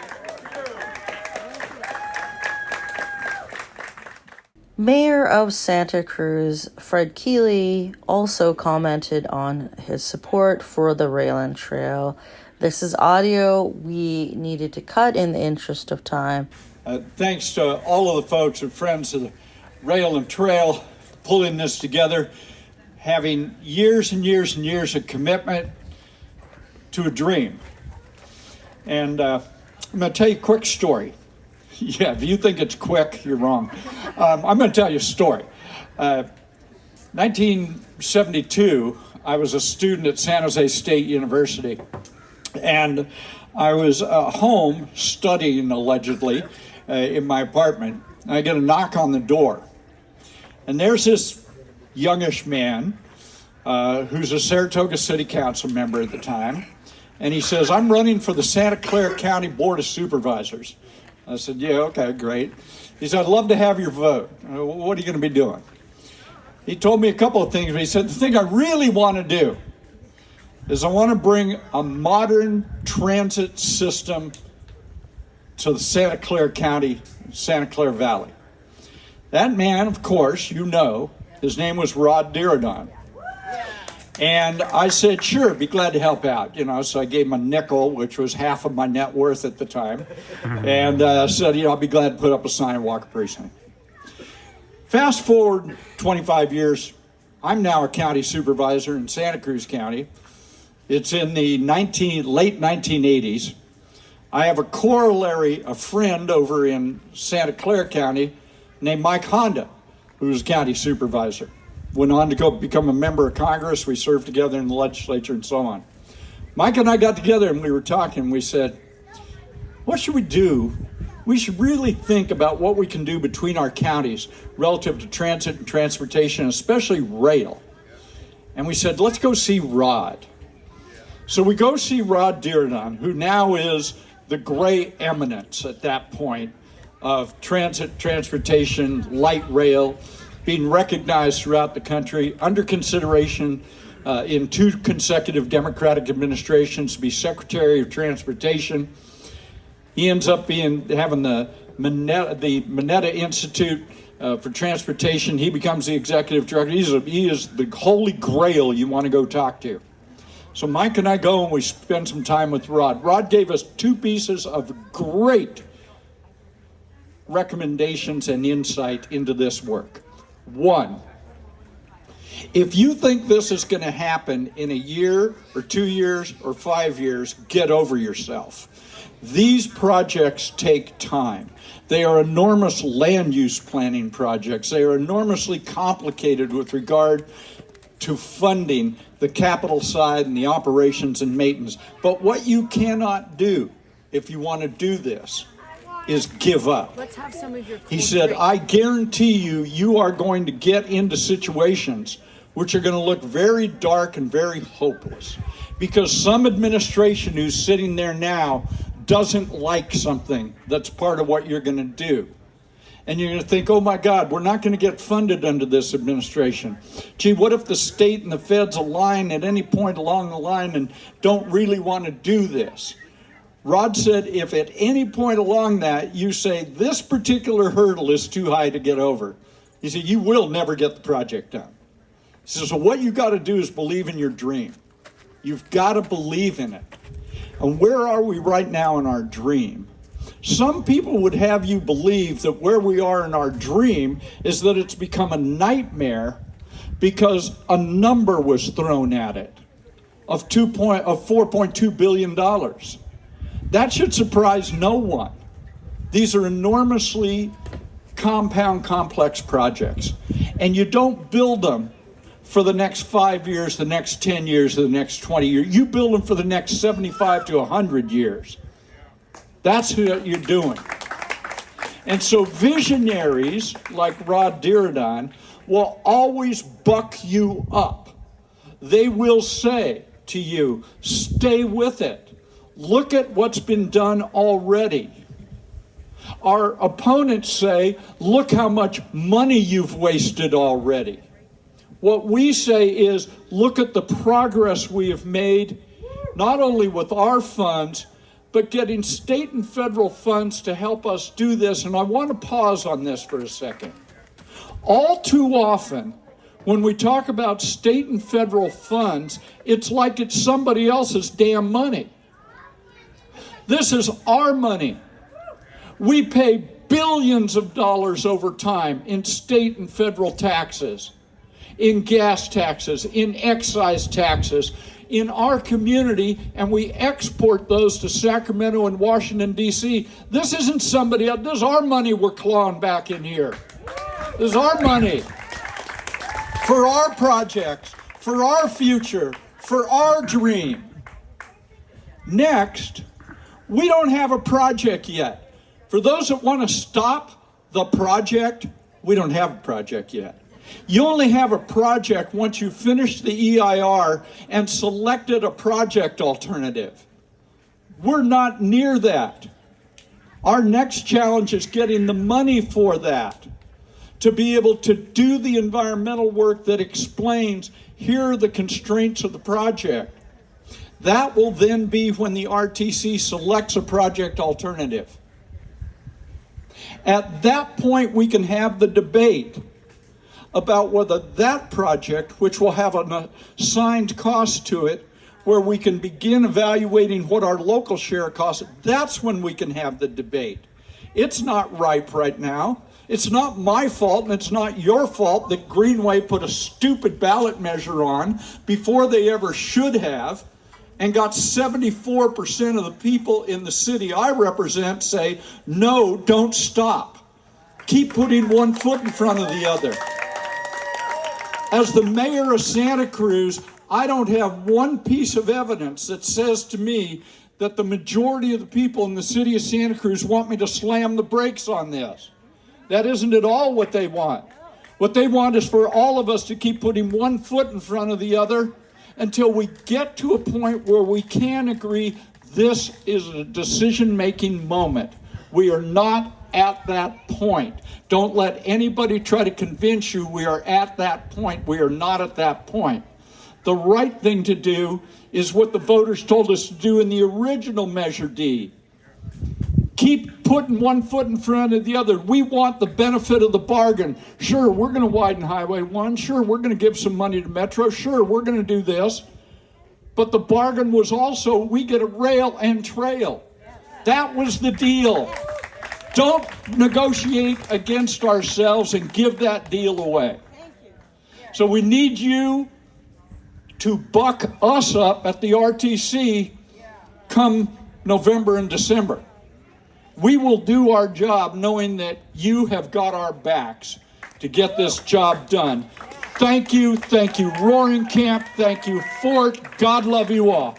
Mayor of Santa Cruz, Fred Keeley, also commented on his support for the Rail and Trail. This is audio we needed to cut in the interest of time. Thanks to all of the folks and friends of the Rail and Trail for pulling this together, having years and years and years of commitment to a dream. And I'm going to tell you a quick story. Yeah, if you think it's quick, you're wrong. I'm going to tell you a story. 1972, I was a student at San Jose State University, and I was home studying, allegedly, in my apartment. I get a knock on the door, and there's this youngish man who's a Saratoga City Council member at the time, and he says, "I'm running for the Santa Clara County Board of Supervisors." I said, "Yeah, okay, great." He said, "I'd love to have your vote. What are you going to be doing?" He told me a couple of things, but he said, "The thing I really want to do is I want to bring a modern transit system to the Santa Clara County, Santa Clara Valley." That man, of course, you know, his name was Rod Dirodon. And I said, "Sure, be glad to help out." So I gave him a nickel, which was half of my net worth at the time. And said, I'll be glad to put up a sign and walk a precinct. Fast forward 25 years, I'm now a county supervisor in Santa Cruz County. It's in the late 1980s. I have a corollary, a friend over in Santa Clara County named Mike Honda, who's a county supervisor. Went on to go become a member of Congress. We served together in the legislature and so on. Mike and I got together and we were talking. We said, what should we do? We should really think about what we can do between our counties relative to transit and transportation, especially rail. And we said, let's go see Rod. So we go see Rod Dirodon, who now is the gray eminence at that point of transit, transportation, light rail, being recognized throughout the country, under consideration in 2 consecutive Democratic administrations to be Secretary of Transportation. He ends up having the Mineta Institute for Transportation. He becomes the executive director. He is the holy grail you want to go talk to. So Mike and I go and we spend some time with Rod. Rod gave us 2 pieces of great recommendations and insight into this work. 1, if you think this is going to happen in a year or 2 years or 5 years, get over yourself. These projects take time. They are enormous land use planning projects. They are enormously complicated with regard to funding the capital side and the operations and maintenance. But what you cannot do if you want to do this is give up. Let's have some of your He said, I guarantee you are going to get into situations which are going to look very dark and very hopeless because some administration who's sitting there now doesn't like something that's part of what you're going to do. And you're going to think, oh my God, we're not going to get funded under this administration. Gee, what if the state and the feds align at any point along the line and don't really want to do this? Rod said, if at any point along that you say this particular hurdle is too high to get over, he said, you will never get the project done. He said, so what you got to do is believe in your dream. You've got to believe in it. And where are we right now in our dream? Some people would have you believe that where we are in our dream is that it's become a nightmare because a number was thrown at it of $4.2 billion. That should surprise no one. These are enormously compound, complex projects. And you don't build them for the next 5 years, the next 10 years, or the next 20 years. You build them for the next 75 to 100 years. That's what you're doing. And so visionaries like Rod Dirodon will always buck you up. They will say to you, stay with it. Look at what's been done already. Our opponents say, look how much money you've wasted already. What we say is, look at the progress we have made, not only with our funds, but getting state and federal funds to help us do this. And I want to pause on this for a second. All too often, when we talk about state and federal funds, it's like it's somebody else's damn money. This is our money. We pay billions of dollars over time in state and federal taxes, in gas taxes, in excise taxes, in our community, and we export those to Sacramento and Washington, D.C. This isn't somebody else. This is our money we're clawing back in here. This is our money. For our projects, for our future, for our dream. Next, we don't have a project yet. For those that want to stop the project, we don't have a project yet. You only have a project once you finish the EIR and selected a project alternative. We're not near that. Our next challenge is getting the money for that, to be able to do the environmental work that explains, here are the constraints of the project. That will then be when the RTC selects a project alternative. At that point, we can have the debate about whether that project, which will have an assigned cost to it, where we can begin evaluating what our local share costs, that's when we can have the debate. It's not ripe right now. It's not my fault, and it's not your fault that Greenway put a stupid ballot measure on before they ever should have, and got 74% of the people in the city I represent say, no, don't stop. Keep putting one foot in front of the other. As the mayor of Santa Cruz, I don't have one piece of evidence that says to me that the majority of the people in the city of Santa Cruz want me to slam the brakes on this. That isn't at all what they want. What they want is for all of us to keep putting one foot in front of the other until we get to a point where we can agree this is a decision-making moment. We are not at that point. Don't let anybody try to convince you we are at that point. We are not at that point. The right thing to do is what the voters told us to do in the original Measure D. Keep putting one foot in front of the other. We want the benefit of the bargain. Sure, we're going to widen Highway 1. Sure, we're going to give some money to Metro. Sure, we're going to do this. But the bargain was also we get a rail and trail. That was the deal. Don't negotiate against ourselves and give that deal away. So we need you to buck us up at the RTC come November and December. We will do our job knowing that you have got our backs to get this job done. Thank you, Roaring Camp, thank you, Fort. God love you all.